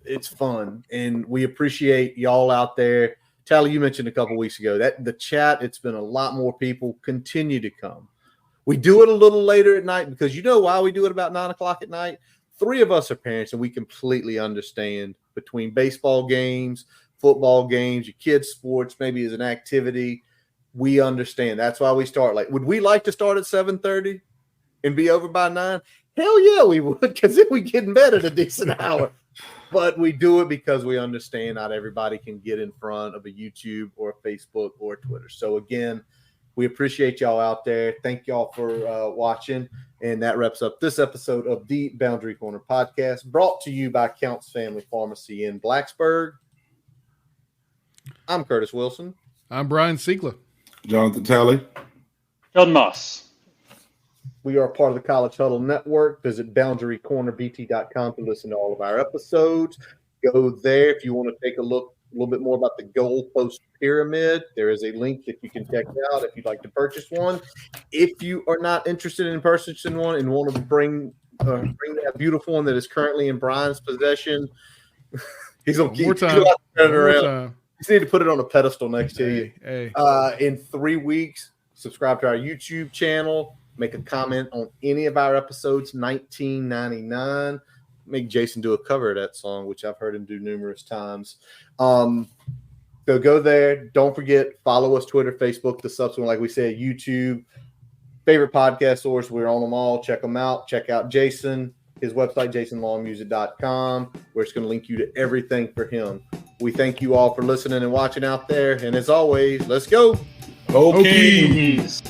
it's fun. And we appreciate y'all out there. Tally, you mentioned a couple weeks ago that the chat, it's been a lot more people continue to come. We do it a little later at night because you know why we do it about 9 o'clock at night? 3 of us are parents, and we completely understand between baseball games, football games, your kids' sports, maybe as an activity. We understand. That's why we start late. Would we like to start at 7:30 and be over by 9? Hell yeah, we would, because then we get in bed at a decent hour. But we do it because we understand not everybody can get in front of a YouTube or a Facebook or a Twitter. So, again, we appreciate y'all out there. Thank y'all for watching. And that wraps up this episode of the Boundary Corner podcast, brought to you by Counts Family Pharmacy in Blacksburg. I'm Curtis Wilson. I'm Brian Siegler. Jonathan Talley. Sheldon Moss. We are part of the College Huddle Network. Visit BoundaryCornerBT.com to listen to all of our episodes. Go there if you want to take a look a little bit more about the goalpost pyramid. There is a link that you can check out if you'd like to purchase one. If you are not interested in purchasing one and want to bring that beautiful one that is currently in Brian's possession, he's going to keep turning around. You just need to put it on a pedestal next to you. Hey. In 3 weeks, subscribe to our YouTube channel. Make a comment on any of our episodes, $19.99. Make Jason do a cover of that song, which I've heard him do numerous times. So go there. Don't forget, follow us, Twitter, Facebook, the subsequent, like we said, YouTube. Favorite podcast source. We're on them all. Check them out. Check out Jason, his website, jasonlongmusic.com, where it's going to link you to everything for him. We thank you all for listening and watching out there. And as always, let's go. Hokies.